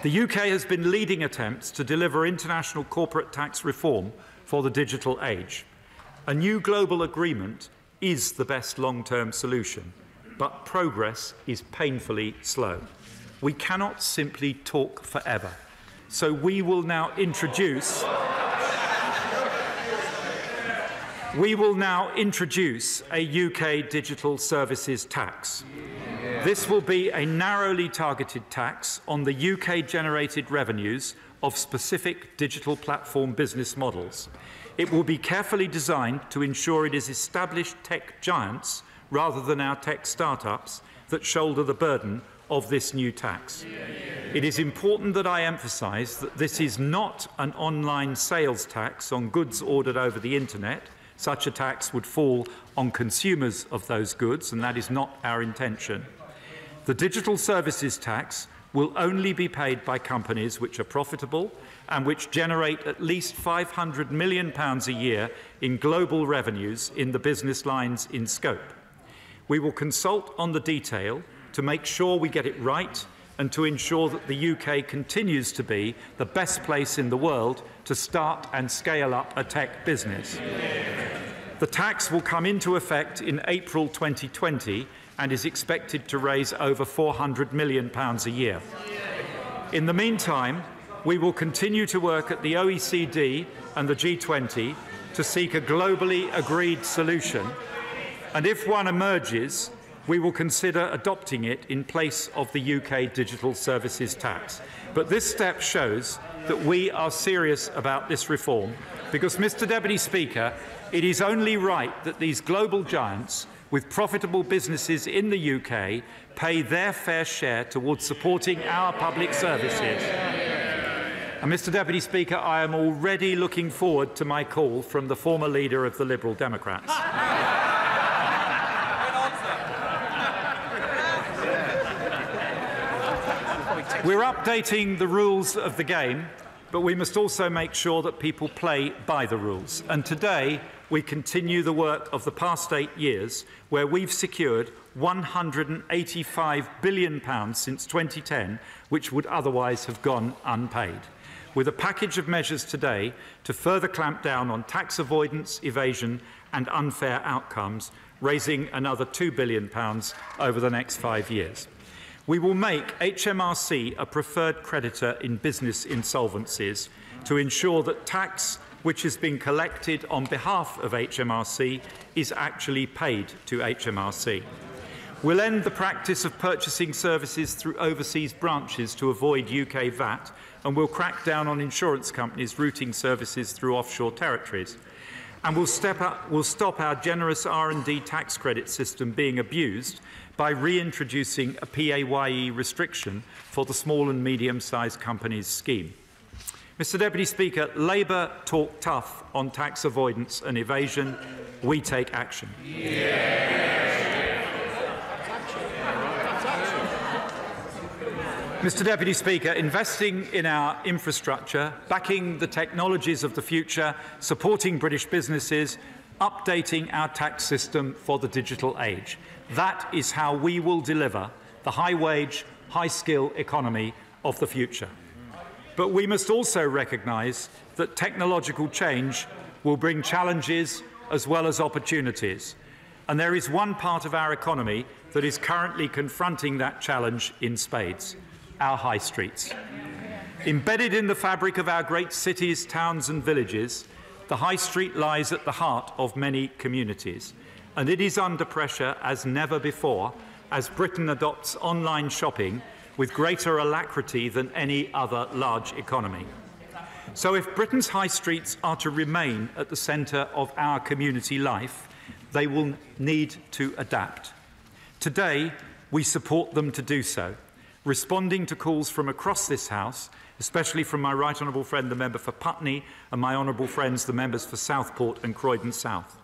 The UK has been leading attempts to deliver international corporate tax reform for the digital age. A new global agreement is the best long-term solution, but progress is painfully slow. We cannot simply talk forever. So we will now introduce a UK digital services tax. This will be a narrowly targeted tax on the UK-generated revenues of specific digital platform business models. It will be carefully designed to ensure it is established tech giants rather than our tech startups that shoulder the burden of this new tax. It is important that I emphasise that this is not an online sales tax on goods ordered over the internet. Such a tax would fall on consumers of those goods, and that is not our intention. The digital services tax will only be paid by companies which are profitable and which generate at least £500 million a year in global revenues in the business lines in scope. We will consult on the detail to make sure we get it right and to ensure that the UK continues to be the best place in the world to start and scale up a tech business. The tax will come into effect in April 2020 and is expected to raise over £400 million a year. In the meantime, we will continue to work at the OECD and the G20 to seek a globally agreed solution, and if one emerges, we will consider adopting it in place of the UK digital services tax. But this step shows that we are serious about this reform because, Mr. Deputy Speaker, it is only right that these global giants with profitable businesses in the UK pay their fair share towards supporting our public services. And, Mr. Deputy Speaker, I am already looking forward to my call from the former leader of the Liberal Democrats. We're updating the rules of the game, but we must also make sure that people play by the rules. And today, we continue the work of the past 8 years, where we've secured £185 billion since 2010, which would otherwise have gone unpaid, with a package of measures today to further clamp down on tax avoidance, evasion and unfair outcomes, raising another £2 billion over the next 5 years. We will make HMRC a preferred creditor in business insolvencies to ensure that tax which has been collected on behalf of HMRC is actually paid to HMRC. We'll end the practice of purchasing services through overseas branches to avoid UK VAT, and we'll crack down on insurance companies routing services through offshore territories. And we'll stop our generous R&D tax credit system being abused by reintroducing a PAYE restriction for the small and medium-sized companies scheme. Mr. Deputy Speaker, Labour talk tough on tax avoidance and evasion. We take action. Mr Deputy Speaker, investing in our infrastructure, backing the technologies of the future, supporting British businesses, updating our tax system for the digital age. That is how we will deliver the high-wage, high-skill economy of the future. But we must also recognise that technological change will bring challenges as well as opportunities. And there is one part of our economy that is currently confronting that challenge in spades: our high streets. Embedded in the fabric of our great cities, towns and villages, the high street lies at the heart of many communities, and it is under pressure as never before as Britain adopts online shopping with greater alacrity than any other large economy. So if Britain's high streets are to remain at the centre of our community life, they will need to adapt. Today, we support them to do so, responding to calls from across this House, especially from my right honourable friend, the member for Putney, and my honourable friends, the members for Southport and Croydon South.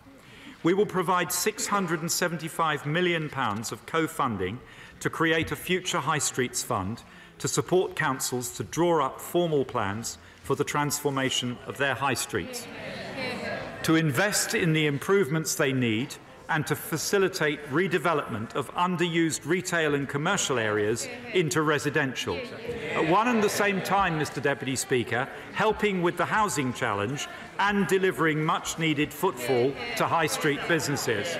We will provide £675 million of co-funding to create a future High Streets Fund to support councils to draw up formal plans for the transformation of their high streets, to invest in the improvements they need and to facilitate redevelopment of underused retail and commercial areas into residential. At one and the same time, Mr Deputy Speaker, helping with the housing challenge and delivering much-needed footfall to high street businesses.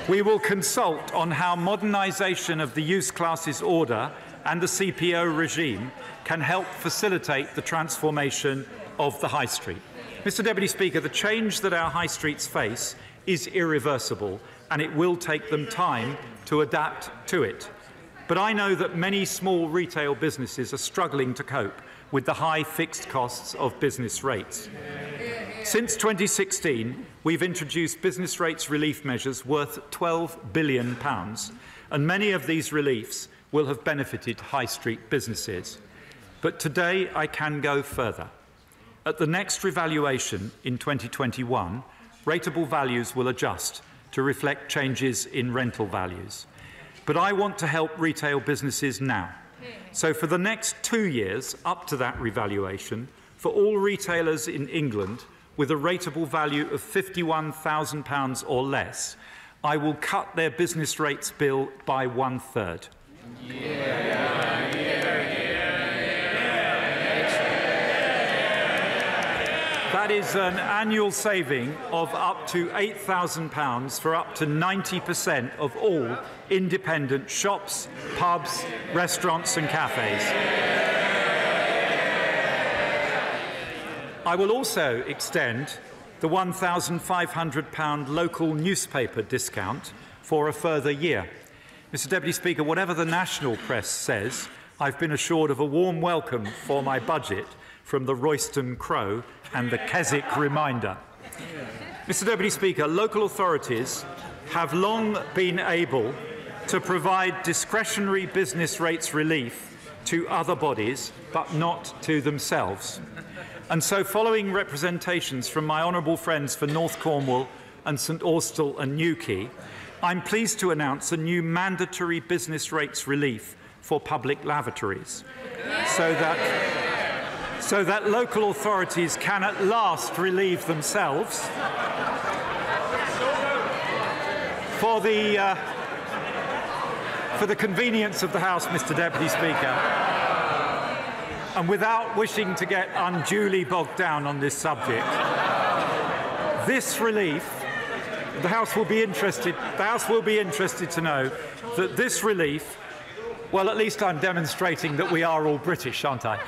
We will consult on how modernisation of the use classes order and the CPO regime can help facilitate the transformation of the high street. Mr Deputy Speaker, the change that our high streets face is irreversible, and it will take them time to adapt to it. But I know that many small retail businesses are struggling to cope with the high fixed costs of business rates. Since 2016, we've introduced business rates relief measures worth £12 billion, and many of these reliefs will have benefited high street businesses. But today I can go further. At the next revaluation in 2021, rateable values will adjust to reflect changes in rental values. But I want to help retail businesses now. So for the next 2 years, up to that revaluation, for all retailers in England with a rateable value of £51,000 or less, I will cut their business rates bill by 1/3. That is an annual saving of up to £8,000 for up to 90% of all independent shops, pubs, restaurants and cafes. I will also extend the £1,500 local newspaper discount for a further year. Mr Deputy Speaker, whatever the national press says, I've been assured of a warm welcome for my budget from the Royston Crow and the Keswick Reminder. Mr Deputy Speaker, local authorities have long been able to provide discretionary business rates relief to other bodies, but not to themselves. And so, following representations from my honourable friends for North Cornwall and St Austell and Newquay, I'm pleased to announce a new mandatory business rates relief for public lavatories, so that local authorities can at last relieve themselves for the convenience of the House, Mr Deputy Speaker, and without wishing to get unduly bogged down on this subject, this relief, the House will be interested to know that this relief, well, at least I'm demonstrating that we are all British, aren't I?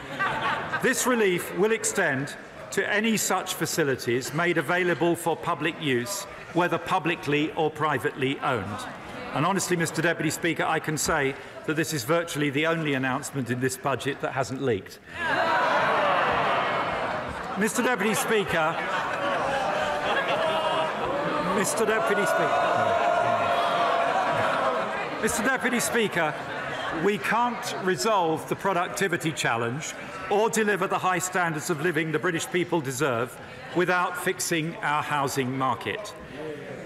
This relief will extend to any such facilities made available for public use, whether publicly or privately owned. And honestly, Mr Deputy Speaker, I can say that this is virtually the only announcement in this budget that hasn't leaked. Mr Deputy Speaker, Mr Deputy Speaker, we can't resolve the productivity challenge or deliver the high standards of living the British people deserve without fixing our housing market.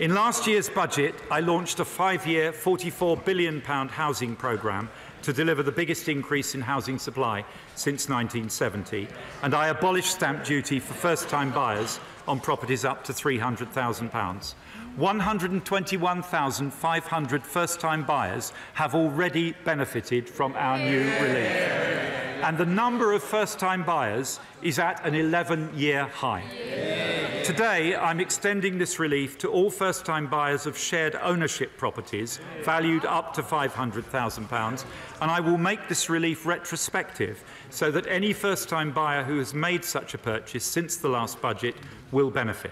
In last year's budget, I launched a 5-year, £44 billion housing programme to deliver the biggest increase in housing supply since 1970, and I abolished stamp duty for first-time buyers on properties up to £300,000. 121,500 first-time buyers have already benefited from our new relief, and the number of first-time buyers is at an 11-year high. Today, I'm extending this relief to all first-time buyers of shared ownership properties valued up to £500,000, and I will make this relief retrospective so that any first-time buyer who has made such a purchase since the last budget will benefit.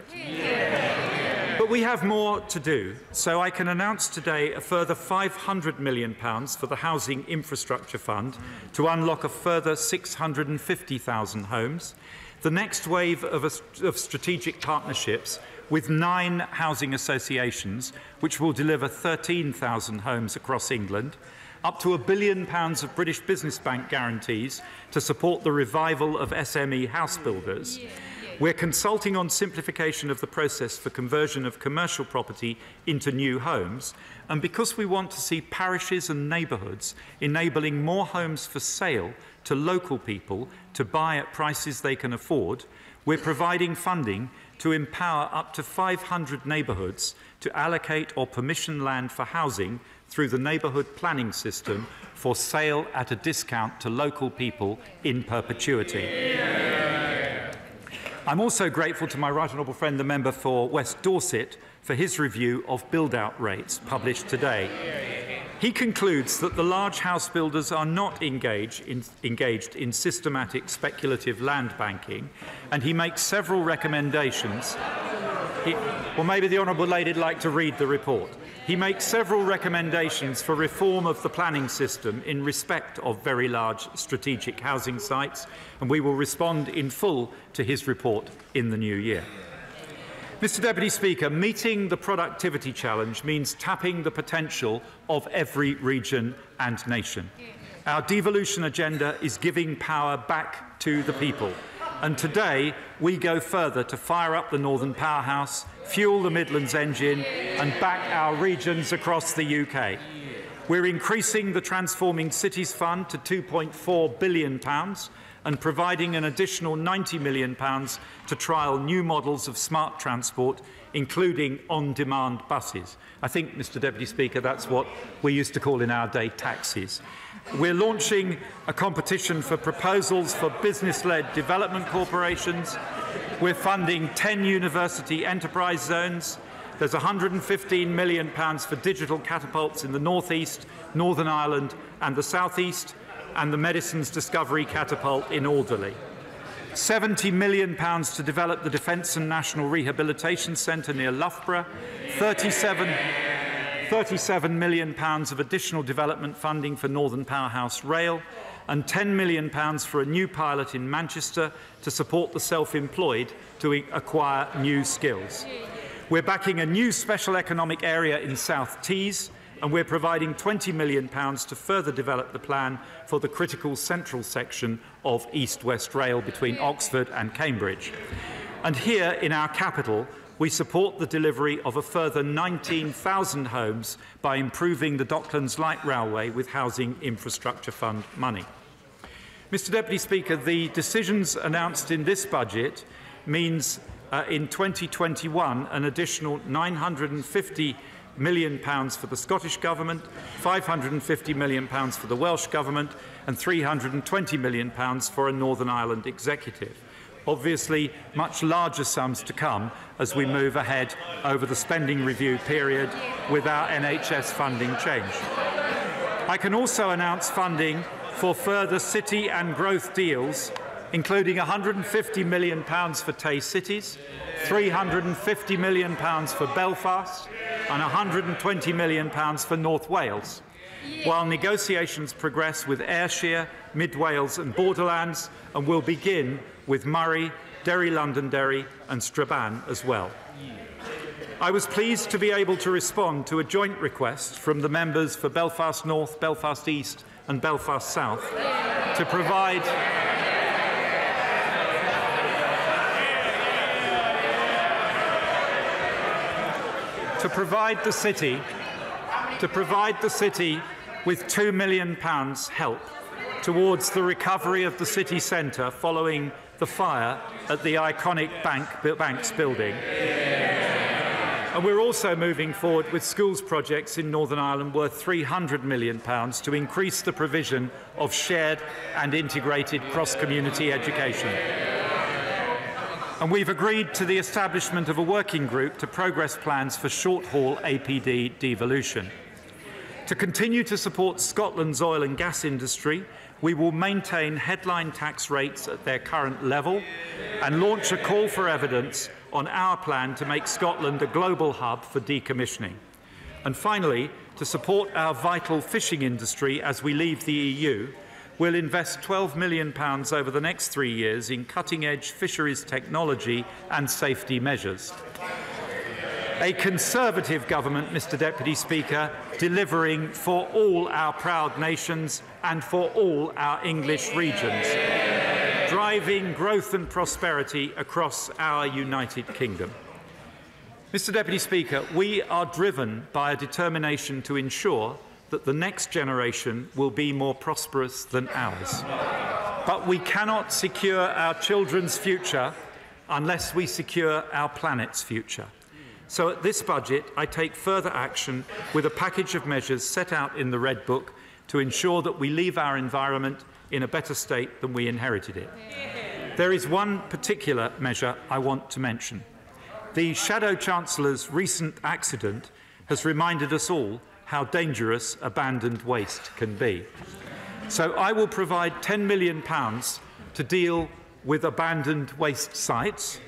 But we have more to do, so I can announce today a further £500 million for the Housing Infrastructure Fund to unlock a further 650,000 homes, the next wave of strategic partnerships with 9 housing associations, which will deliver 13,000 homes across England, up to £1 billion of British Business Bank guarantees to support the revival of SME house builders. We're consulting on simplification of the process for conversion of commercial property into new homes, and because we want to see parishes and neighbourhoods enabling more homes for sale to local people to buy at prices they can afford, we're providing funding to empower up to 500 neighbourhoods to allocate or permission land for housing through the neighbourhood planning system for sale at a discount to local people in perpetuity. I'm also grateful to my right honourable friend, the member for West Dorset, for his review of build-out rates published today. He concludes that the large house builders are not engaged in systematic speculative land banking, and he makes several recommendations. Well, maybe the honourable lady would like to read the report. He makes several recommendations for reform of the planning system in respect of very large strategic housing sites, and we will respond in full to his report in the new year. Mr Deputy Speaker, meeting the productivity challenge means tapping the potential of every region and nation. Our devolution agenda is giving power back to the people. And today, we go further to fire up the Northern Powerhouse, fuel the Midlands engine, and back our regions across the UK. We're increasing the Transforming Cities Fund to £2.4 billion and providing an additional £90 million to trial new models of smart transport, including on-demand buses. I think, Mr Deputy Speaker, that's what we used to call in our day taxis. We're launching a competition for proposals for business-led development corporations. We're funding 10 university enterprise zones. There's £115 million for digital catapults in the North East, Northern Ireland and the South East, and the Medicines Discovery Catapult in Alderley. £70 million to develop the Defence and National Rehabilitation Centre near Loughborough, £37 million of additional development funding for Northern Powerhouse Rail, and £10 million for a new pilot in Manchester to support the self-employed to acquire new skills. We're backing a new special economic area in South Tees, and we're providing £20 million to further develop the plan for the critical central section of East-West Rail between Oxford and Cambridge. And here in our capital, we support the delivery of a further 19,000 homes by improving the Docklands Light Railway with Housing Infrastructure Fund money. Mr Deputy Speaker, the decisions announced in this budget means in 2021 an additional £950 million for the Scottish Government, £550 million for the Welsh Government and £320 million for a Northern Ireland executive. Obviously, much larger sums to come as we move ahead over the spending review period with our NHS funding change. I can also announce funding for further city and growth deals, including £150 million for Tay Cities, £350 million for Belfast and £120 million for North Wales, while negotiations progress with Ayrshire, Mid Wales and Borderlands, and will begin with Murray, Derry Londonderry and Strabane as well. I was pleased to be able to respond to a joint request from the members for Belfast North, Belfast East and Belfast South to provide to provide the city with £2 million help towards the recovery of the city centre following the fire at the iconic Banks building. And we're also moving forward with schools projects in Northern Ireland worth £300 million to increase the provision of shared and integrated cross-community education. And we've agreed to the establishment of a working group to progress plans for short-haul APD devolution. To continue to support Scotland's oil and gas industry, we will maintain headline tax rates at their current level and launch a call for evidence on our plan to make Scotland a global hub for decommissioning. And finally, to support our vital fishing industry as we leave the EU, we'll invest £12 million over the next 3 years in cutting-edge fisheries technology and safety measures. A Conservative government, Mr Deputy Speaker, delivering for all our proud nations and for all our English regions, driving growth and prosperity across our United Kingdom. Mr Deputy Speaker, we are driven by a determination to ensure that the next generation will be more prosperous than ours. But we cannot secure our children's future unless we secure our planet's future. So at this budget, I take further action with a package of measures set out in the Red Book to ensure that we leave our environment in a better state than we inherited it. There is one particular measure I want to mention. The Shadow Chancellor's recent accident has reminded us all how dangerous abandoned waste can be. So I will provide £10 million to deal with abandoned waste sites,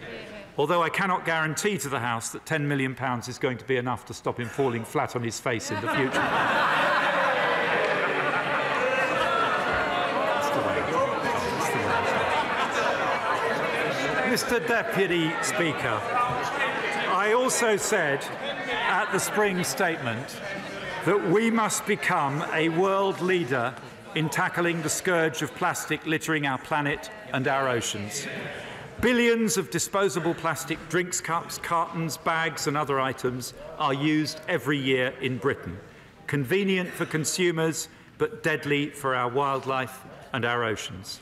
although I cannot guarantee to the House that £10 million is going to be enough to stop him falling flat on his face in the future. Mr Deputy Speaker, I also said at the spring statement that we must become a world leader in tackling the scourge of plastic littering our planet and our oceans. Billions of disposable plastic drinks cups, cartons, bags and other items are used every year in Britain. Convenient for consumers, but deadly for our wildlife and our oceans.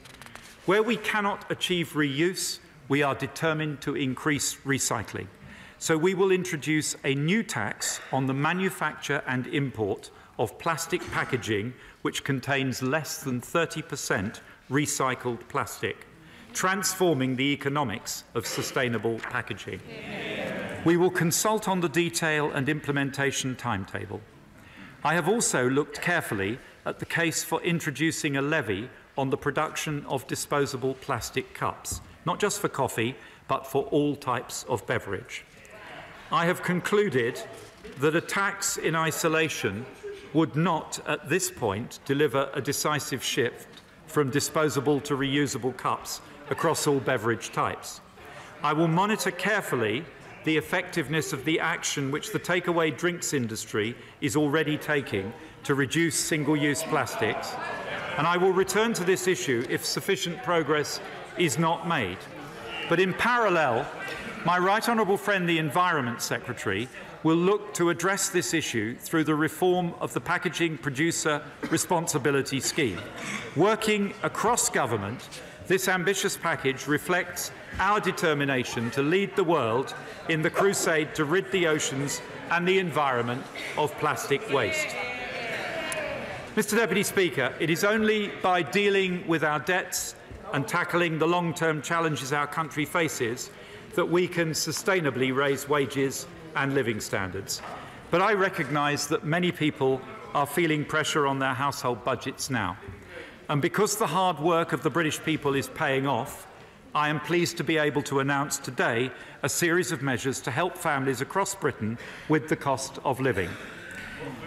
Where we cannot achieve reuse, we are determined to increase recycling. So we will introduce a new tax on the manufacture and import of plastic packaging which contains less than 30% recycled plastic, transforming the economics of sustainable packaging. We will consult on the detail and implementation timetable. I have also looked carefully at the case for introducing a levy on the production of disposable plastic cups, not just for coffee, but for all types of beverage. I have concluded that a tax in isolation would not, at this point, deliver a decisive shift from disposable to reusable cups across all beverage types. I will monitor carefully the effectiveness of the action which the takeaway drinks industry is already taking to reduce single-use plastics, and I will return to this issue if sufficient progress is not made. But in parallel, my right honourable friend, the Environment Secretary, will look to address this issue through the reform of the Packaging Producer Responsibility Scheme. Working across government, this ambitious package reflects our determination to lead the world in the crusade to rid the oceans and the environment of plastic waste. Mr Deputy Speaker, it is only by dealing with our debts and tackling the long-term challenges our country faces that we can sustainably raise wages and living standards. But I recognise that many people are feeling pressure on their household budgets now. And because the hard work of the British people is paying off, I am pleased to be able to announce today a series of measures to help families across Britain with the cost of living.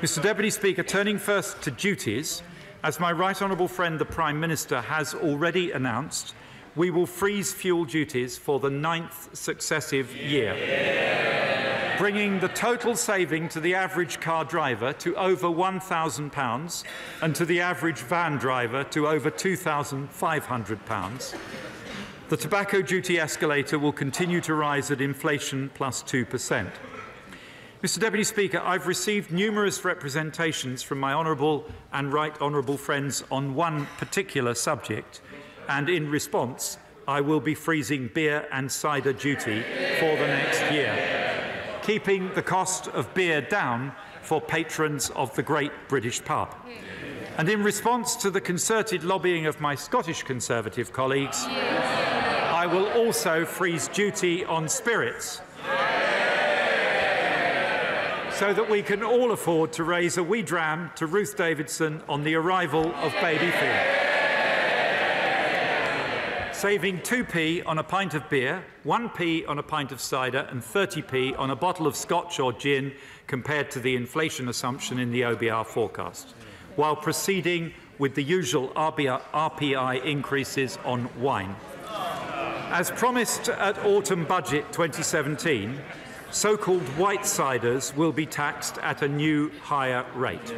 Mr Deputy Speaker, turning first to duties, as my right honourable friend the Prime Minister has already announced, we will freeze fuel duties for the 9th successive year, bringing the total saving to the average car driver to over £1,000 and to the average van driver to over £2,500. The tobacco duty escalator will continue to rise at inflation plus 2%. Mr Deputy Speaker, I've received numerous representations from my honourable and right honourable friends on one particular subject, and in response, I will be freezing beer and cider duty for the next year, keeping the cost of beer down for patrons of the great British pub. And in response to the concerted lobbying of my Scottish Conservative colleagues, I will also freeze duty on spirits, so that we can all afford to raise a wee dram to Ruth Davidson on the arrival of baby Finn. Saving 2p on a pint of beer, 1p on a pint of cider and 30p on a bottle of scotch or gin compared to the inflation assumption in the OBR forecast, while proceeding with the usual RPI increases on wine. As promised at Autumn Budget 2017, so-called white ciders will be taxed at a new higher rate.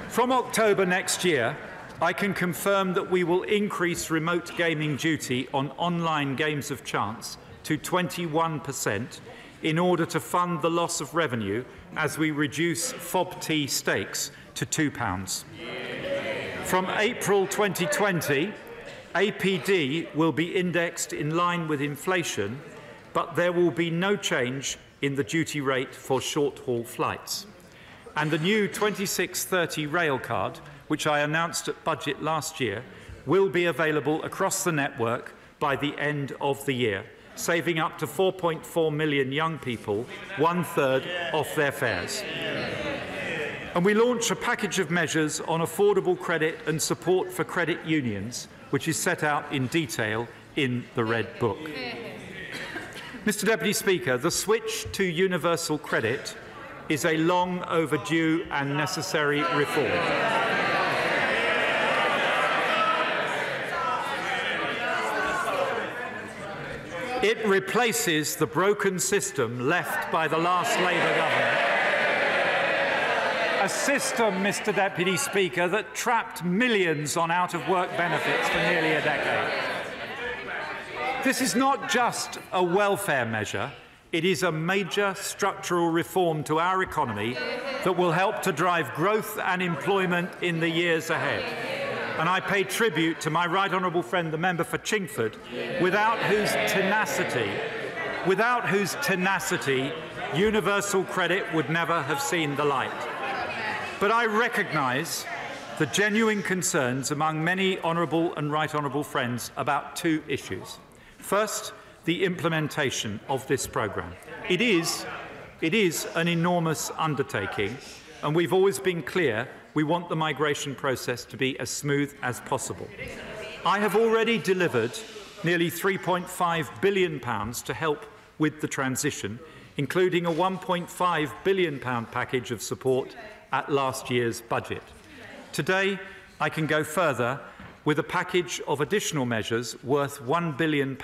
From October next year, I can confirm that we will increase remote gaming duty on online games of chance to 21% in order to fund the loss of revenue as we reduce FOB-T stakes to £2. From April 2020, APD will be indexed in line with inflation, but there will be no change in the duty rate for short-haul flights. And the new 2630 rail card, which I announced at budget last year, will be available across the network by the end of the year, saving up to 4.4 million young people 1/3 off their fares. And we launch a package of measures on affordable credit and support for credit unions, which is set out in detail in the Red Book. Mr Deputy Speaker, the switch to universal credit is a long overdue and necessary reform. It replaces the broken system left by the last Labour government. A system, Mr Deputy Speaker, that trapped millions on out-of-work benefits for nearly a decade. This is not just a welfare measure, it is a major structural reform to our economy that will help to drive growth and employment in the years ahead. And I pay tribute to my right honourable friend, the member for Chingford, without whose tenacity universal credit would never have seen the light. But I recognise the genuine concerns among many honourable and right honourable friends about two issues. First, the implementation of this programme. It is an enormous undertaking, and we've always been clear we want the migration process to be as smooth as possible. I have already delivered nearly £3.5 billion to help with the transition, including a £1.5 billion package of support at last year's budget. Today, I can go further with a package of additional measures worth £1 billion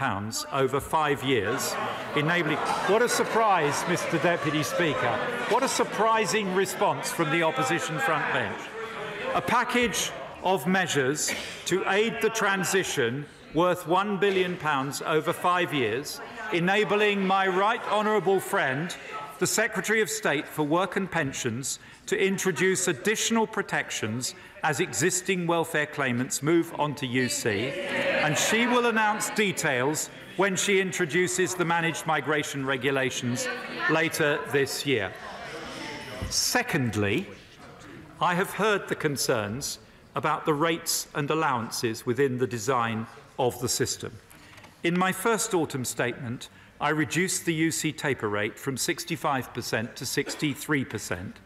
over 5 years, enabling... What a surprise, Mr Deputy Speaker. What a surprising response from the opposition front bench. A package of measures to aid the transition worth £1 billion over 5 years, enabling my right honourable friend, the Secretary of State for Work and Pensions, to introduce additional protections as existing welfare claimants move on to UC, and she will announce details when she introduces the managed migration regulations later this year. Secondly, I have heard the concerns about the rates and allowances within the design of the system. In my first autumn statement, I reduced the UC taper rate from 65% to 63%,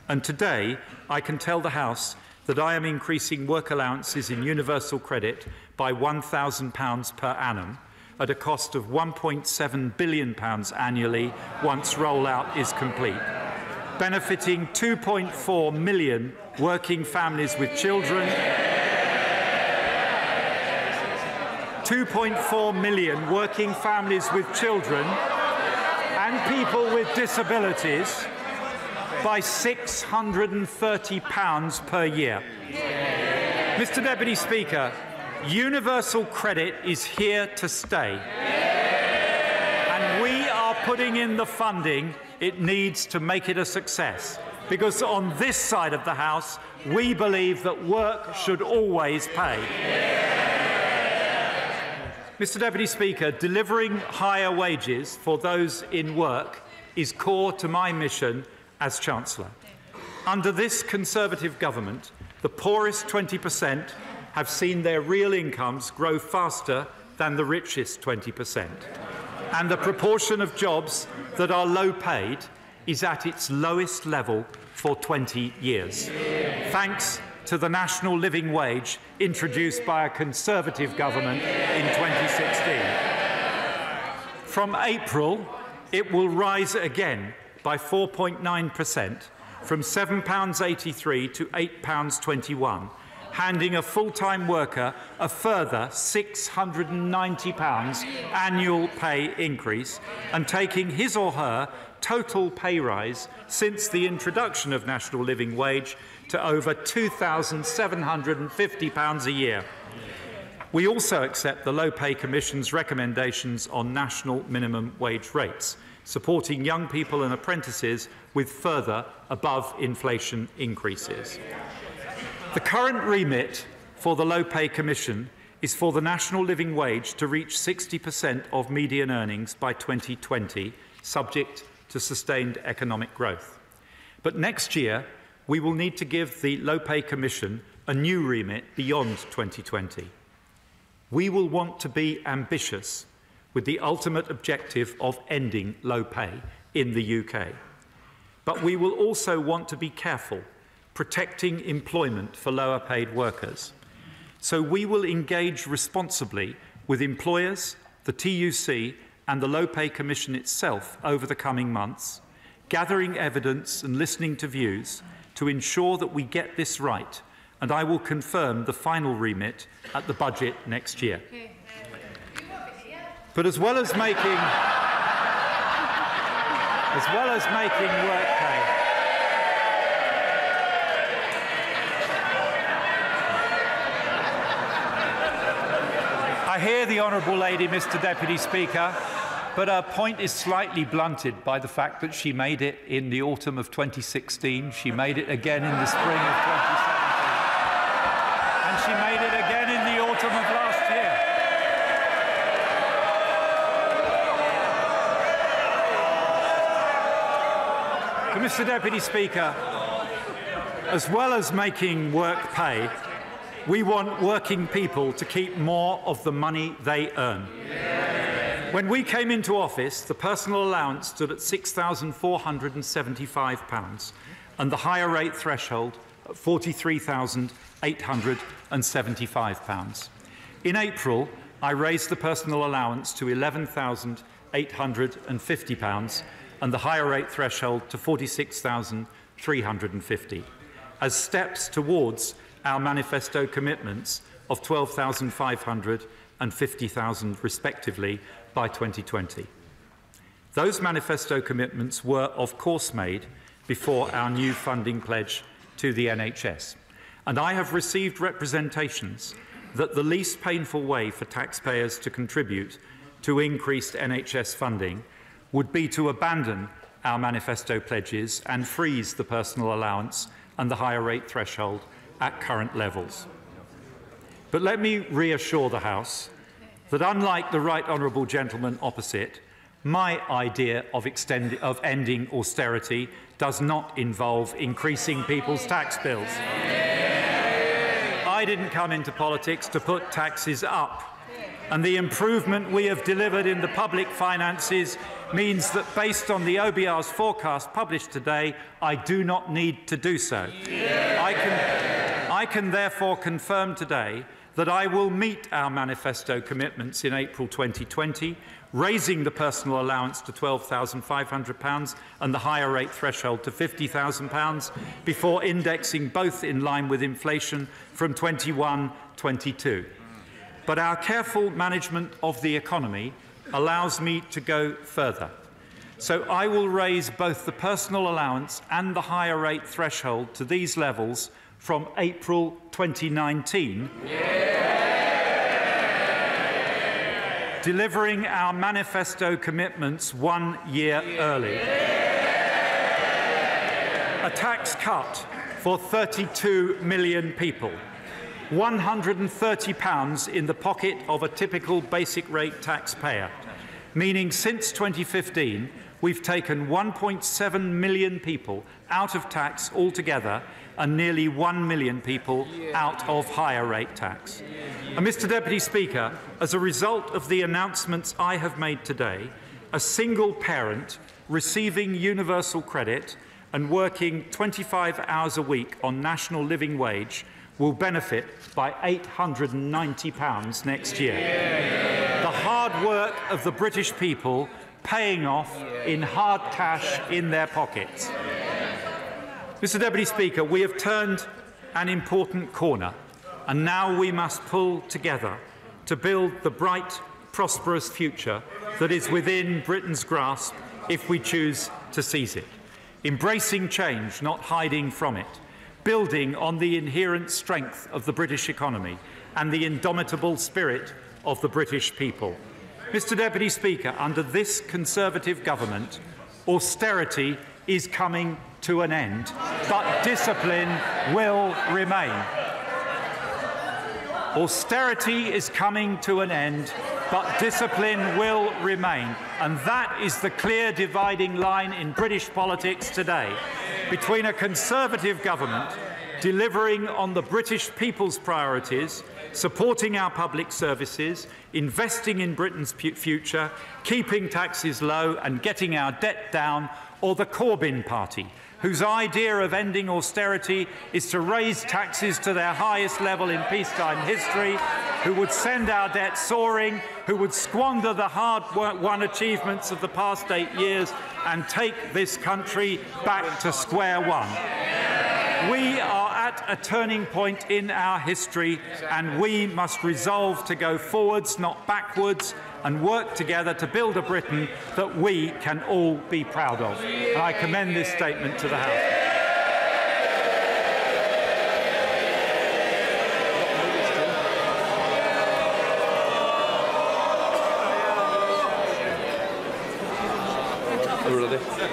and today I can tell the House that I am increasing work allowances in universal credit by £1,000 per annum at a cost of £1.7 billion annually once rollout is complete, benefiting 2.4 million working families with children, 2.4 million working families with children and people with disabilities by £630 per year. Mr Deputy Speaker, universal credit is here to stay, and we are putting in the funding it needs to make it a success. Because on this side of the House, we believe that work should always pay. Mr. Deputy Speaker, delivering higher wages for those in work is core to my mission as Chancellor. Under this Conservative government, the poorest 20% have seen their real incomes grow faster than the richest 20%. And the proportion of jobs that are low paid is at its lowest level for 20 years, thanks to the national living wage introduced by a Conservative government in 2016. From April, it will rise again by 4.9%, from £7.83 to £8.21, handing a full-time worker a further £690 annual pay increase and taking his or her total pay rise since the introduction of national living wage to over £2,750 a year. We also accept the Low Pay Commission's recommendations on national minimum wage rates, supporting young people and apprentices with further above-inflation increases. The current remit for the Low Pay Commission is for the national living wage to reach 60% of median earnings by 2020, subject to sustained economic growth. But next year, we will need to give the Low Pay Commission a new remit beyond 2020. We will want to be ambitious with the ultimate objective of ending low pay in the UK. But we will also want to be careful protecting employment for lower paid workers. So we will engage responsibly with employers, the TUC and the Low Pay Commission itself over the coming months, gathering evidence and listening to views to ensure that we get this right, and I will confirm the final remit at the budget next year. But as well as making work pay, I hear the Honourable Lady, Mr. Deputy Speaker, but her point is slightly blunted by the fact that she made it in the autumn of 2016, she made it again in the spring of 2017, and she made it again in the autumn of last year. But Mr. Deputy Speaker, as well as making work pay, we want working people to keep more of the money they earn. When we came into office, the personal allowance stood at £6,475 and the higher rate threshold at £43,875. In April, I raised the personal allowance to £11,850 and the higher rate threshold to £46,350 as steps towards our manifesto commitments of £12,500 and £50,000 respectively by 2020. Those manifesto commitments were, of course, made before our new funding pledge to the NHS. And I have received representations that the least painful way for taxpayers to contribute to increased NHS funding would be to abandon our manifesto pledges and freeze the personal allowance and the higher rate threshold at current levels. But let me reassure the House that unlike the right honourable gentleman opposite, my idea of ending austerity does not involve increasing people's tax bills. I didn't come into politics to put taxes up, and the improvement we have delivered in the public finances means that, based on the OBR's forecast published today, I do not need to do so. I can therefore confirm today that I will meet our manifesto commitments in April 2020, raising the personal allowance to £12,500 and the higher rate threshold to £50,000 before indexing both in line with inflation from 21-22. But our careful management of the economy allows me to go further. So I will raise both the personal allowance and the higher rate threshold to these levels from April 2019 delivering our manifesto commitments 1 year early. A tax cut for 32 million people. £130 in the pocket of a typical basic rate taxpayer, meaning since 2015 we've taken 1.7 million people out of tax altogether and nearly 1 million people out of higher rate tax. And Mr. Deputy Speaker, as a result of the announcements I have made today, a single parent receiving universal credit and working 25 hours a week on national living wage will benefit by £890 next year. The hard work of the British people paying off in hard cash in their pockets. Mr. Deputy Speaker, we have turned an important corner, and now we must pull together to build the bright, prosperous future that is within Britain's grasp if we choose to seize it. Embracing change, not hiding from it. Building on the inherent strength of the British economy and the indomitable spirit of the British people. Mr. Deputy Speaker, under this Conservative government, austerity is coming to an end, but discipline will remain. Austerity is coming to an end, but discipline will remain. And that is the clear dividing line in British politics today between a Conservative government delivering on the British people's priorities, supporting our public services, investing in Britain's future, keeping taxes low and getting our debt down, or the Corbyn Party, whose idea of ending austerity is to raise taxes to their highest level in peacetime history, who would send our debt soaring, who would squander the hard-won achievements of the past 8 years and take this country back to square one. We are at a turning point in our history, and we must resolve to go forwards, not backwards, and work together to build a Britain that we can all be proud of. And I commend this statement to the House.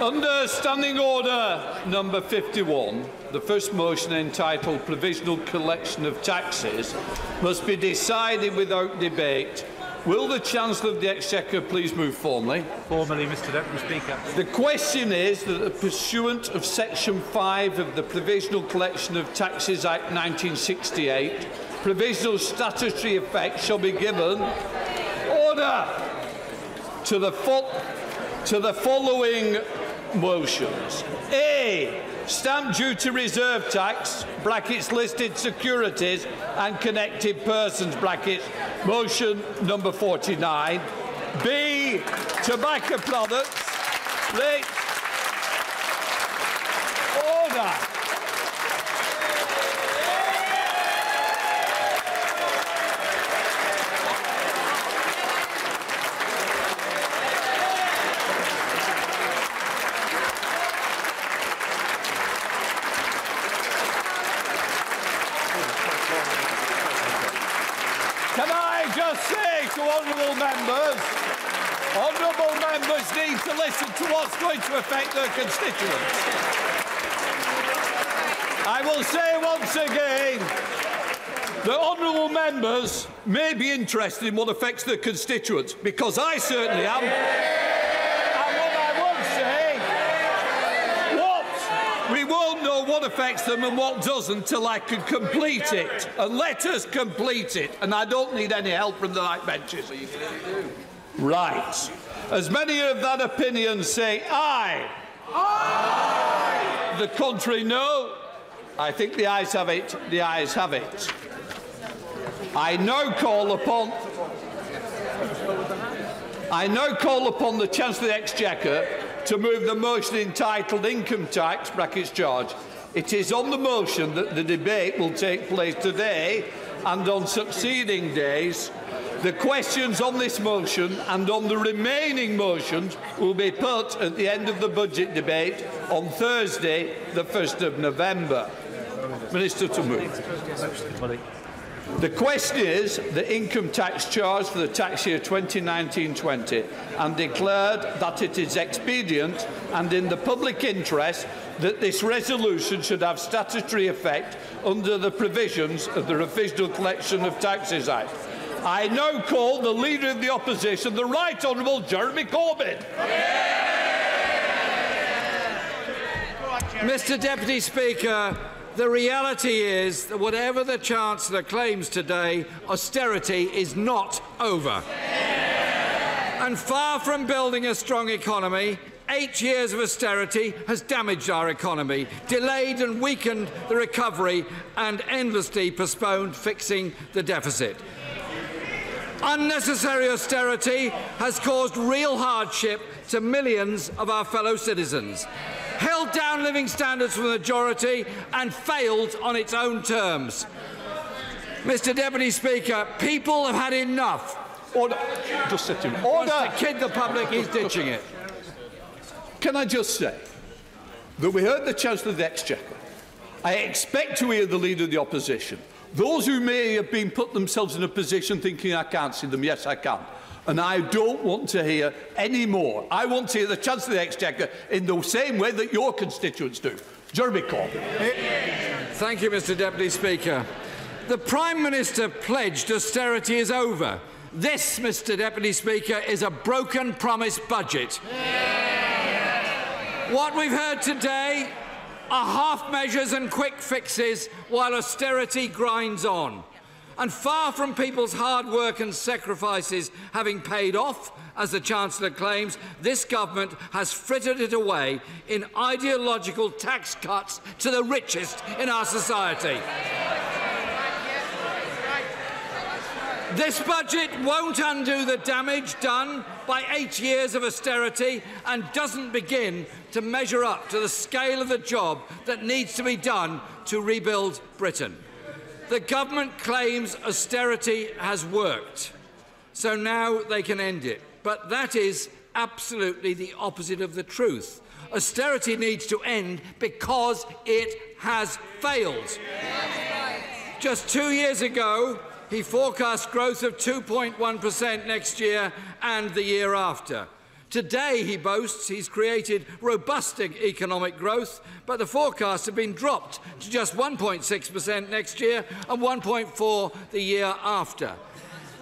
Under Standing Order number 51, the first motion entitled Provisional Collection of Taxes must be decided without debate. Will the Chancellor of the Exchequer please move formally? Formally, Mr. Deputy Speaker. The question is that pursuant of Section 5 of the Provisional Collection of Taxes Act 1968, provisional statutory effect shall be given order to the following motions. A. Stamp duty reserve tax, brackets listed securities and connected persons, brackets, motion number 49. B. Tobacco products. Order. Can I just say to honourable members need to listen to what's going to affect their constituents. I will say once again that honourable members may be interested in what affects their constituents, because I certainly am. And what I would say, we won't know what affects them and what doesn't till I can complete it. And let us complete it. And I don't need any help from the backbenchers. Right. As many of that opinion say aye. Aye. The contrary, no. I think the ayes have it. The ayes have it. I now call upon the Chancellor of the Exchequer to move the motion entitled Income Tax (brackets charge). It is on the motion that the debate will take place today and on succeeding days. The questions on this motion and on the remaining motions will be put at the end of the budget debate on Thursday, the 1st of November. Minister to move. The question is the income tax charge for the tax year 2019-20 and declared that it is expedient and in the public interest that this resolution should have statutory effect under the provisions of the Revised Collection of Taxes Act. I now call the Leader of the Opposition, the Right Honourable Jeremy Corbyn. Mr Deputy Speaker, the reality is that whatever the Chancellor claims today, austerity is not over. And far from building a strong economy, 8 years of austerity has damaged our economy, delayed and weakened the recovery and endlessly postponed fixing the deficit. Unnecessary austerity has caused real hardship to millions of our fellow citizens, held down living standards for the majority and failed on its own terms. Mr Deputy Speaker, people have had enough. Order. Just sit down. Order. Wants to kid the public, he's ditching it. Can I just say that we heard the Chancellor of the Exchequer. I expect to hear the Leader of the Opposition. Those who may have been put themselves in a position thinking I can't see them, yes I can. And I don't want to hear any more. I want to hear the Chancellor of the Exchequer in the same way that your constituents do. Jeremy Corbyn. Thank you, Mr Deputy Speaker. The Prime Minister pledged austerity is over. This, Mr Deputy Speaker, is a broken promise budget. What we've heard today are half measures and quick fixes while austerity grinds on. And far from people's hard work and sacrifices having paid off, as the Chancellor claims, this government has frittered it away in ideological tax cuts to the richest in our society. This budget won't undo the damage done by 8 years of austerity and doesn't begin to measure up to the scale of the job that needs to be done to rebuild Britain. The government claims austerity has worked, so now they can end it. But that is absolutely the opposite of the truth. Austerity needs to end because it has failed. Just 2 years ago, he forecast growth of 2.1% next year and the year after. Today, he boasts he's created robust economic growth, but the forecasts have been dropped to just 1.6% next year and 1.4% the year after.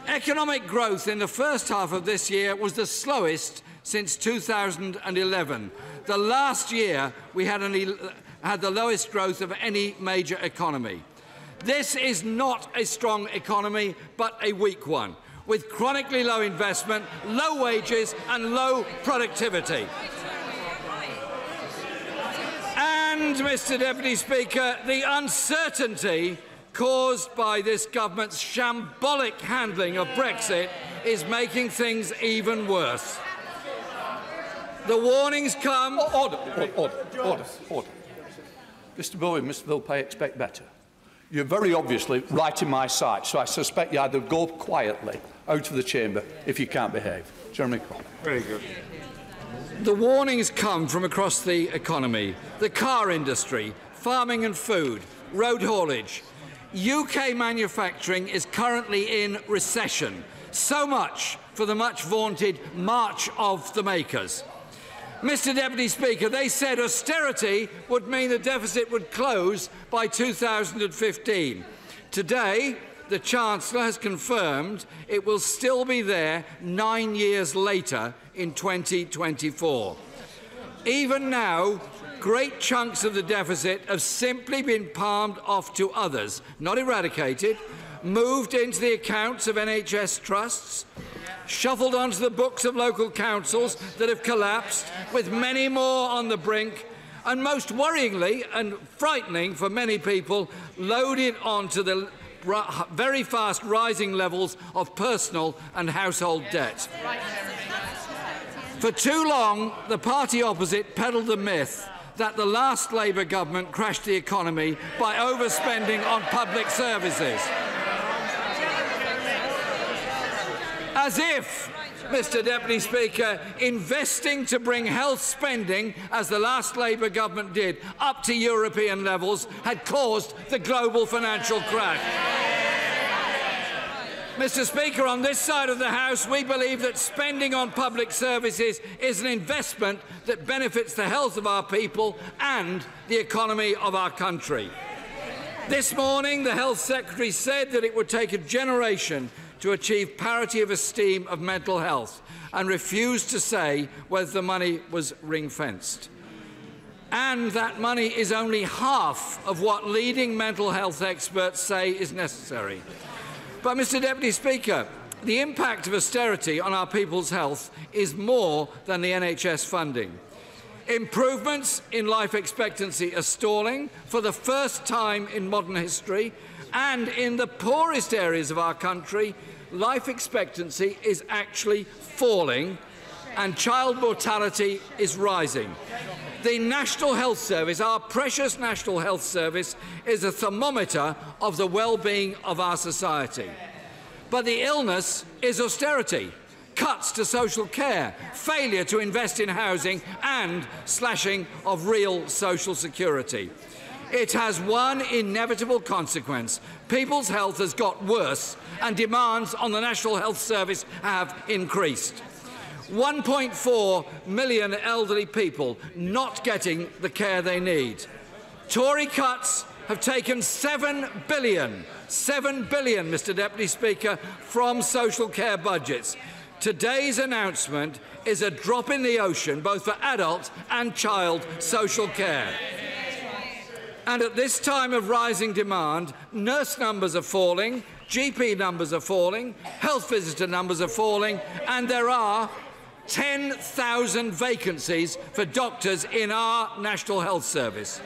Economic growth in the first half of this year was the slowest since 2011. The last year we had the lowest growth of any major economy. This is not a strong economy, but a weak one, with chronically low investment, low wages and low productivity. And, Mr Deputy Speaker, the uncertainty caused by this government's shambolic handling of Brexit is making things even worse. The warnings come... Order. Mr Bowen, Mr Philip, I expect better. You're very obviously right in my sight, so I suspect you either go quietly out of the chamber if you can't behave. Jeremy Corbyn. Very good. The warnings come from across the economy, the car industry, farming and food, road haulage. UK manufacturing is currently in recession. So much for the much vaunted March of the Makers. Mr Deputy Speaker, they said austerity would mean the deficit would close by 2015. Today, the Chancellor has confirmed it will still be there 9 years later in 2024. Even now, great chunks of the deficit have simply been palmed off to others, not eradicated, moved into the accounts of NHS trusts, shuffled onto the books of local councils that have collapsed, with many more on the brink, and most worryingly and frightening for many people, loaded onto the very fast rising levels of personal and household debt. For too long, the party opposite peddled the myth that the last Labour government crashed the economy by overspending on public services. As if, Mr Deputy Speaker, investing to bring health spending, as the last Labour government did, up to European levels had caused the global financial crash. Mr. Speaker, on this side of the House, we believe that spending on public services is an investment that benefits the health of our people and the economy of our country. This morning, the Health Secretary said that it would take a generation to achieve parity of esteem of mental health and refused to say whether the money was ring-fenced. And that money is only half of what leading mental health experts say is necessary. But, Mr. Deputy Speaker, the impact of austerity on our people's health is more than the NHS funding. Improvements in life expectancy are stalling for the first time in modern history, and in the poorest areas of our country, life expectancy is actually falling and child mortality is rising. The National Health Service, our precious National Health Service, is a thermometer of the well-being of our society. But the illness is austerity, cuts to social care, failure to invest in housing and slashing of real social security. It has one inevitable consequence. People's health has got worse and demands on the National Health Service have increased. 1.4 million elderly people not getting the care they need. Tory cuts have taken £7 billion, Mr. Deputy Speaker, from social care budgets. Today's announcement is a drop in the ocean, both for adult and child social care. And at this time of rising demand, nurse numbers are falling, GP numbers are falling, health visitor numbers are falling, and there are 10,000 vacancies for doctors in our National Health Service.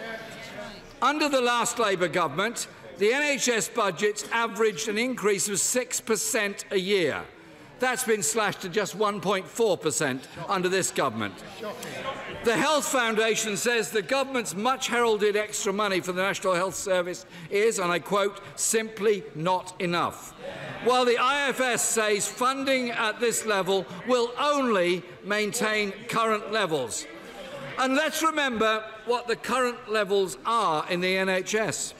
Under the last Labour government, the NHS budgets averaged an increase of 6% a year. That's been slashed to just 1.4% under this government. The Health Foundation says the government's much-heralded extra money for the National Health Service is, and I quote, simply not enough. While the IFS says funding at this level will only maintain current levels. And let's remember what the current levels are in the NHS.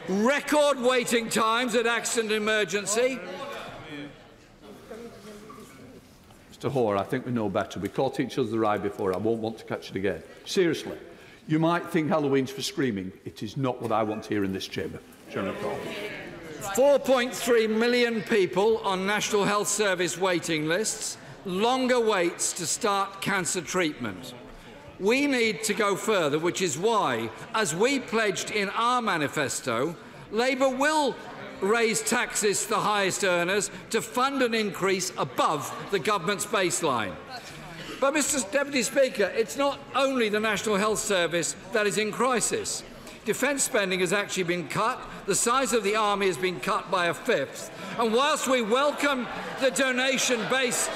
Record waiting times at accident and emergency. Mr. Hoare, I think we know better. We caught each other the eye before. I won't want to catch it again. Seriously, you might think Halloween's for screaming. It is not what I want to hear in this chamber. Chairman Cole. 4.3 million people on National Health Service waiting lists, longer waits to start cancer treatment. We need to go further, which is why, as we pledged in our manifesto, Labour will raise taxes to the highest earners to fund an increase above the government's baseline. But, Mr. Deputy Speaker, it's not only the National Health Service that is in crisis. Defence spending has actually been cut, the size of the army has been cut by a fifth, and whilst we welcome the donation based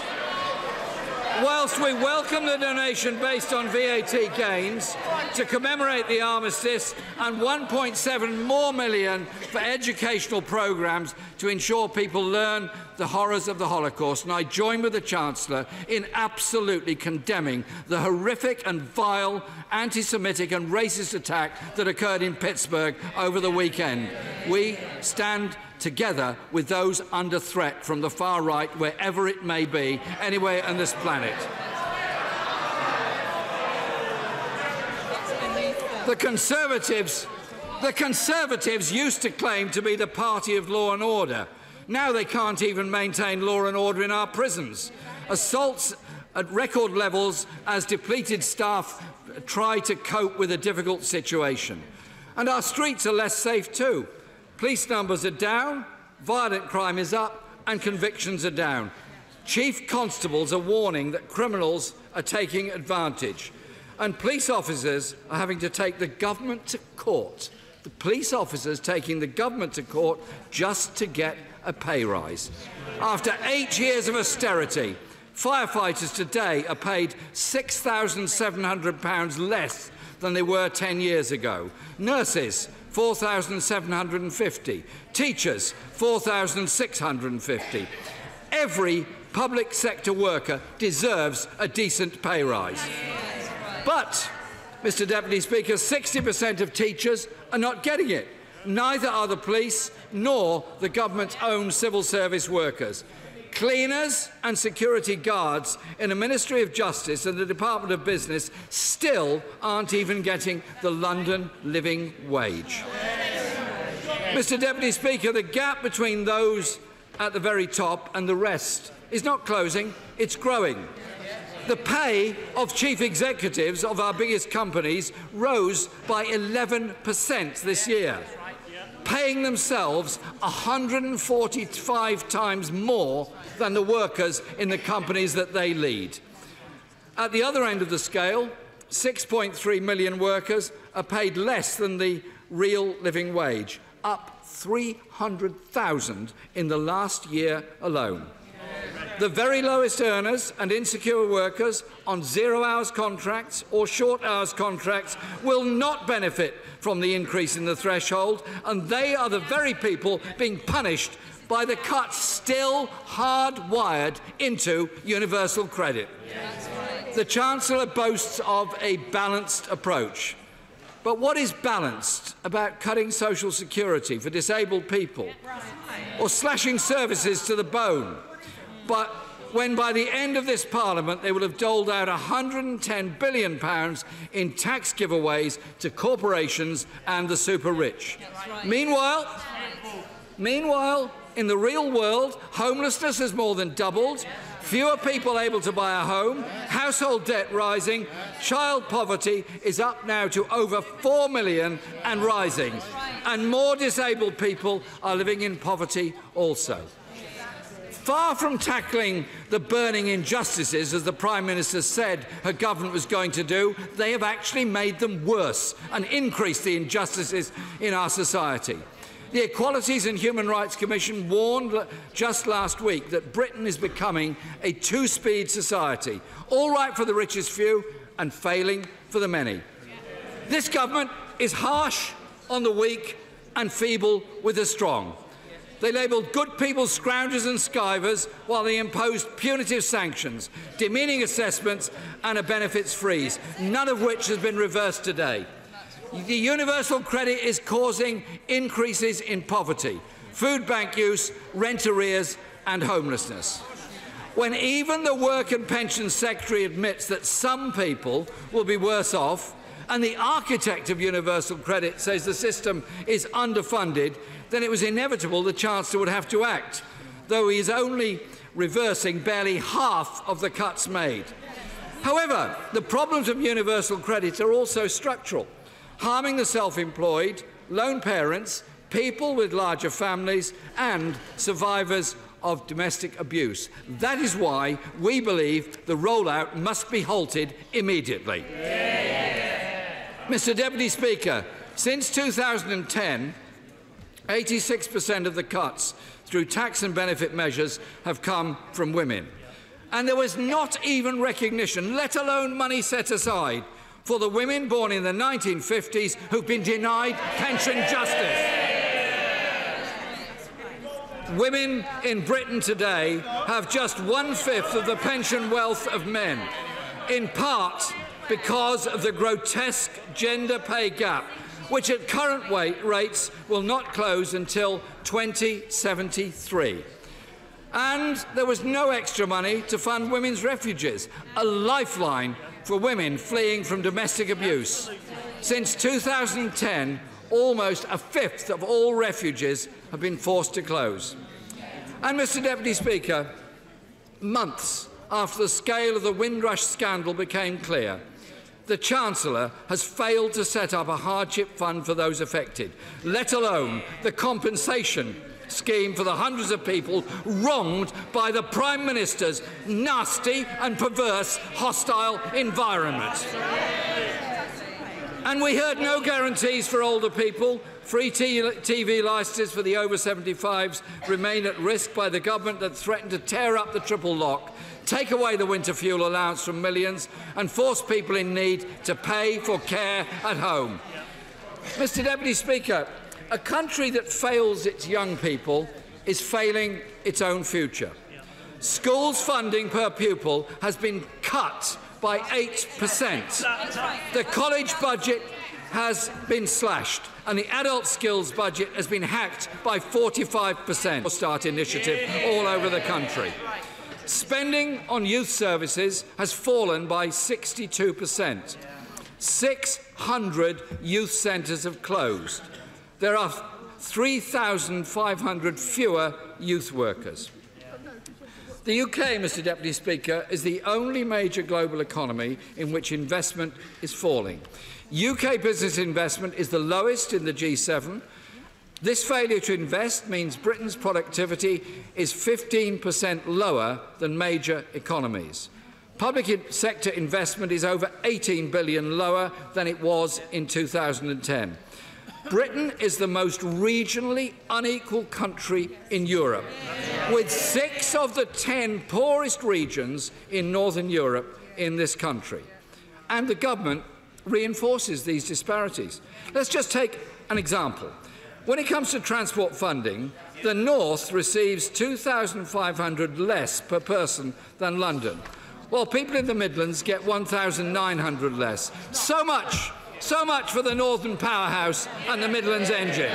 on VAT gains to commemorate the armistice and 1.7 million more for educational programmes to ensure people learn the horrors of the Holocaust, and I join with the Chancellor in absolutely condemning the horrific and vile anti-Semitic and racist attack that occurred in Pittsburgh over the weekend. We stand together with those under threat from the far right, wherever it may be, anywhere on this planet. The Conservatives used to claim to be the party of law and order. Now they can't even maintain law and order in our prisons. Assaults at record levels as depleted staff try to cope with a difficult situation. And our streets are less safe too. Police numbers are down, violent crime is up, and convictions are down. Chief constables are warning that criminals are taking advantage, and police officers are having to take the government to court. The police officers taking the government to court just to get a pay rise. After 8 years of austerity, firefighters today are paid £6,700 less than they were 10 years ago. Nurses, £4,750. Teachers, £4,650. Every public sector worker deserves a decent pay rise. But, Mr. Deputy Speaker, 60% of teachers are not getting it. Neither are the police, nor the government's own civil service workers. Cleaners and security guards in the Ministry of Justice and the Department of Business still aren't even getting the London living wage. Mr. Deputy Speaker, the gap between those at the very top and the rest is not closing, it's growing. The pay of chief executives of our biggest companies rose by 11% this year, paying themselves 145 times more than the workers in the companies that they lead. At the other end of the scale, 6.3 million workers are paid less than the real living wage, up 300,000 in the last year alone. The very lowest earners and insecure workers on 0-hours contracts or short-hours contracts will not benefit from the increase in the threshold, and they are the very people being punished by the cuts still hardwired into universal credit. The Chancellor boasts of a balanced approach. But what is balanced about cutting social security for disabled people or slashing services to the bone? But when by the end of this Parliament they will have doled out £110 billion in tax giveaways to corporations and the super rich. Meanwhile, in the real world, homelessness has more than doubled, fewer people able to buy a home, household debt rising, child poverty is up now to over 4 million and rising, and more disabled people are living in poverty also. Far from tackling the burning injustices, as the Prime Minister said her government was going to do, they have actually made them worse and increased the injustices in our society. The Equalities and Human Rights Commission warned just last week that Britain is becoming a two-speed society, all right for the richest few and failing for the many. This government is harsh on the weak and feeble with the strong. They labelled good people scroungers and skivers while they imposed punitive sanctions, demeaning assessments and a benefits freeze, none of which has been reversed today. The universal credit is causing increases in poverty, food bank use, rent arrears and homelessness. When even the Work and Pensions Secretary admits that some people will be worse off, and the architect of universal credit says the system is underfunded, then it was inevitable the Chancellor would have to act, though he is only reversing barely half of the cuts made. However, the problems of universal credit are also structural, harming the self-employed, lone parents, people with larger families and survivors of domestic abuse. That is why we believe the rollout must be halted immediately. Mr. Deputy Speaker, since 2010, 86% of the cuts through tax and benefit measures have come from women. And there was not even recognition, let alone money set aside, for the women born in the 1950s who've been denied pension justice. Women in Britain today have just 1/5 of the pension wealth of men, in part because of the grotesque gender pay gap, which at current rates will not close until 2073. And there was no extra money to fund women's refuges, a lifeline for women fleeing from domestic abuse. Since 2010, almost 1/5 of all refuges have been forced to close. And, Mr. Deputy Speaker, months after the scale of the Windrush scandal became clear, the Chancellor has failed to set up a hardship fund for those affected, let alone the compensation scheme for the hundreds of people wronged by the Prime Minister's nasty and perverse hostile environment. And we heard no guarantees for older people. Free TV licences for the over 75s remain at risk by the government that threatened to tear up the triple lock, take away the winter fuel allowance from millions and force people in need to pay for care at home. Mr. Deputy Speaker, a country that fails its young people is failing its own future. Schools' funding per pupil has been cut by 8%. The college budget has been slashed and the adult skills budget has been hacked by 45%. Start initiative all over the country. Spending on youth services has fallen by 62%. 600 youth centres have closed. There are 3,500 fewer youth workers. The UK, Mr Deputy Speaker, is the only major global economy in which investment is falling. UK business investment is the lowest in the G7. This failure to invest means Britain's productivity is 15% lower than major economies. Public sector investment is over 18 billion lower than it was in 2010. Britain is the most regionally unequal country in Europe, with 6 of the 10 poorest regions in Northern Europe in this country. And the government reinforces these disparities. Let's just take an example. When it comes to transport funding, the North receives 2,500 less per person than London, while people in the Midlands get 1,900 less. So much for the Northern powerhouse and the Midlands engine.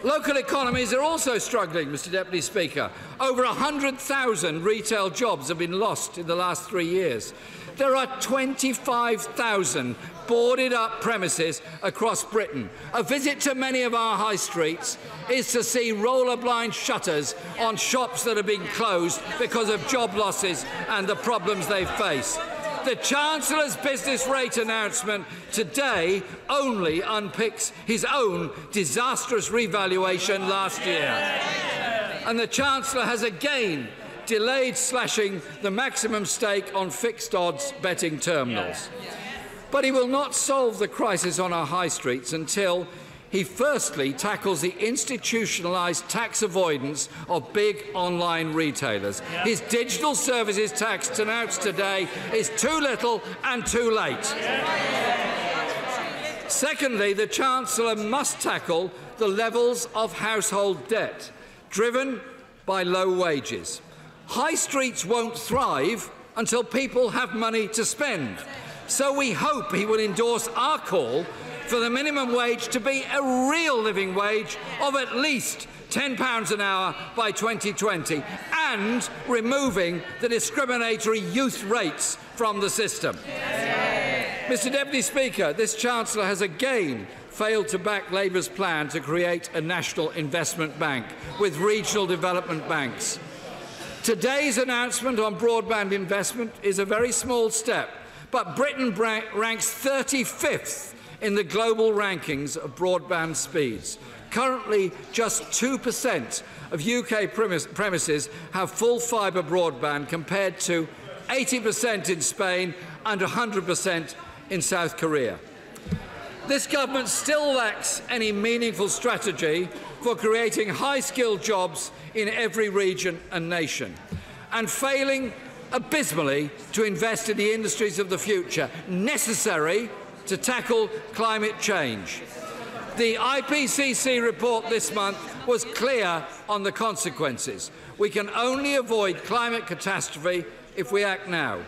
Local economies are also struggling, Mr Deputy Speaker. Over 100,000 retail jobs have been lost in the last 3 years. There are 25,000 boarded-up premises across Britain. A visit to many of our high streets is to see roller-blind shutters on shops that are being closed because of job losses and the problems they face. The Chancellor's business rate announcement today only unpicks his own disastrous revaluation last year. And the Chancellor has again delayed slashing the maximum stake on fixed odds betting terminals. But he will not solve the crisis on our high streets until he firstly tackles the institutionalised tax avoidance of big online retailers. His digital services tax announced today is too little and too late. Secondly, the Chancellor must tackle the levels of household debt driven by low wages. High streets won't thrive until people have money to spend. So we hope he will endorse our call for the minimum wage to be a real living wage of at least £10 an hour by 2020 and removing the discriminatory youth rates from the system. Mr Deputy Speaker, this Chancellor has again failed to back Labour's plan to create a national investment bank with regional development banks. Today's announcement on broadband investment is a very small step, but Britain ranks 35th in the global rankings of broadband speeds. Currently, just 2% of UK premises have full fibre broadband compared to 80% in Spain and 100% in South Korea. This government still lacks any meaningful strategy for creating high-skilled jobs in every region and nation, and failing abysmally to invest in the industries of the future necessary to tackle climate change. The IPCC report this month was clear on the consequences. We can only avoid climate catastrophe if we act now.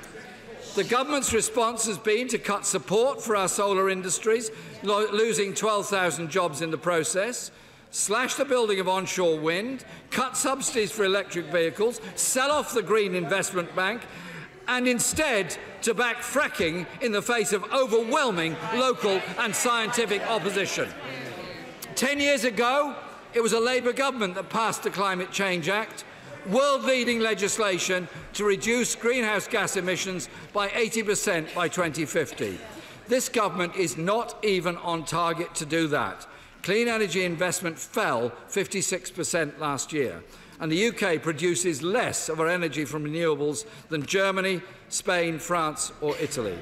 The government's response has been to cut support for our solar industries, losing 12,000 jobs in the process, slash the building of onshore wind, cut subsidies for electric vehicles, sell off the Green Investment Bank, and instead to back fracking in the face of overwhelming local and scientific opposition. 10 years ago, it was a Labour government that passed the Climate Change Act, world-leading legislation to reduce greenhouse gas emissions by 80% by 2050. This government is not even on target to do that. Clean energy investment fell 56% last year, and the UK produces less of our energy from renewables than Germany, Spain, France or Italy.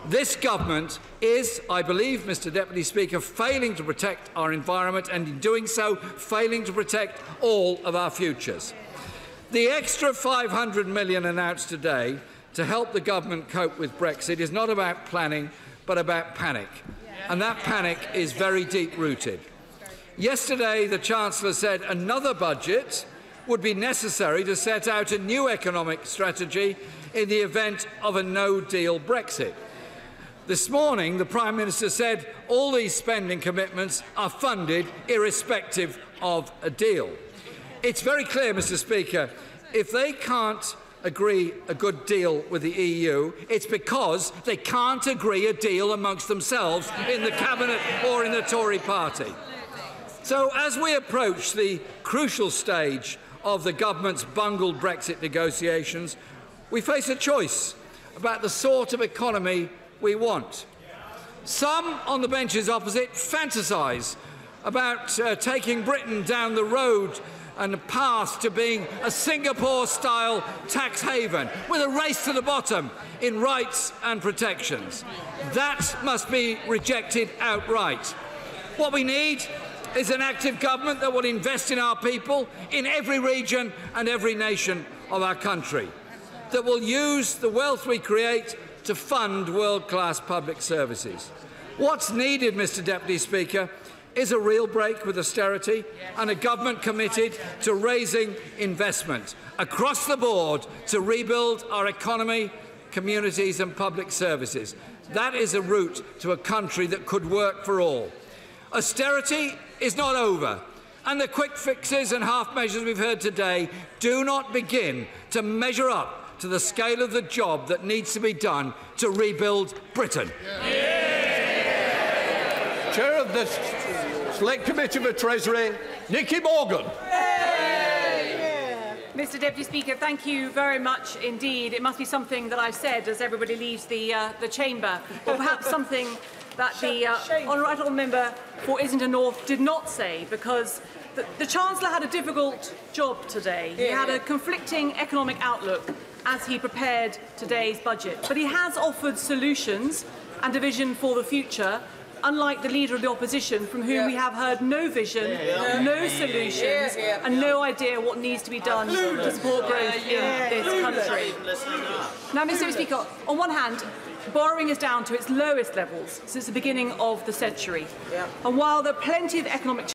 This government is, I believe, Mr Deputy Speaker, failing to protect our environment and, in doing so, failing to protect all of our futures. The extra £500 million announced today to help the government cope with Brexit is not about planning, but about panic. And that panic is very deep-rooted. Yesterday, the Chancellor said another budget would be necessary to set out a new economic strategy in the event of a no-deal Brexit. This morning, the Prime Minister said all these spending commitments are funded irrespective of a deal. It's very clear, Mr. Speaker, if they can't agree a good deal with the EU, it's because they can't agree a deal amongst themselves in the Cabinet or in the Tory party. So, as we approach the crucial stage of the government's bungled Brexit negotiations, we face a choice about the sort of economy we want. Some on the benches opposite fantasise about taking Britain down the road and the path to being a Singapore-style tax haven with a race to the bottom in rights and protections. That must be rejected outright. What we need is an active government that will invest in our people in every region and every nation of our country, that will use the wealth we create to fund world-class public services. What's needed, Mr. Deputy Speaker, is a real break with austerity and a government committed to raising investment across the board to rebuild our economy, communities and public services. That is a route to a country that could work for all. Austerity is not over, and the quick fixes and half measures we've heard today do not begin to measure up to the scale of the job that needs to be done to rebuild Britain. Chair of the Select Committee for Treasury, Nicky Morgan. Mr. Deputy Speaker, thank you very much indeed. It must be something that I've said as everybody leaves the chamber, or perhaps something that the honourable member for Islington North did not say, because the Chancellor had a difficult job today. He had a conflicting economic outlook as he prepared today's budget. But he has offered solutions and a vision for the future, unlike the Leader of the Opposition, from whom we have heard no vision, no solutions, and no idea what needs to be done to support growth in this country. Now, Mr. Speaker, on one hand, borrowing is down to its lowest levels since the beginning of the century. And while there are plenty of economic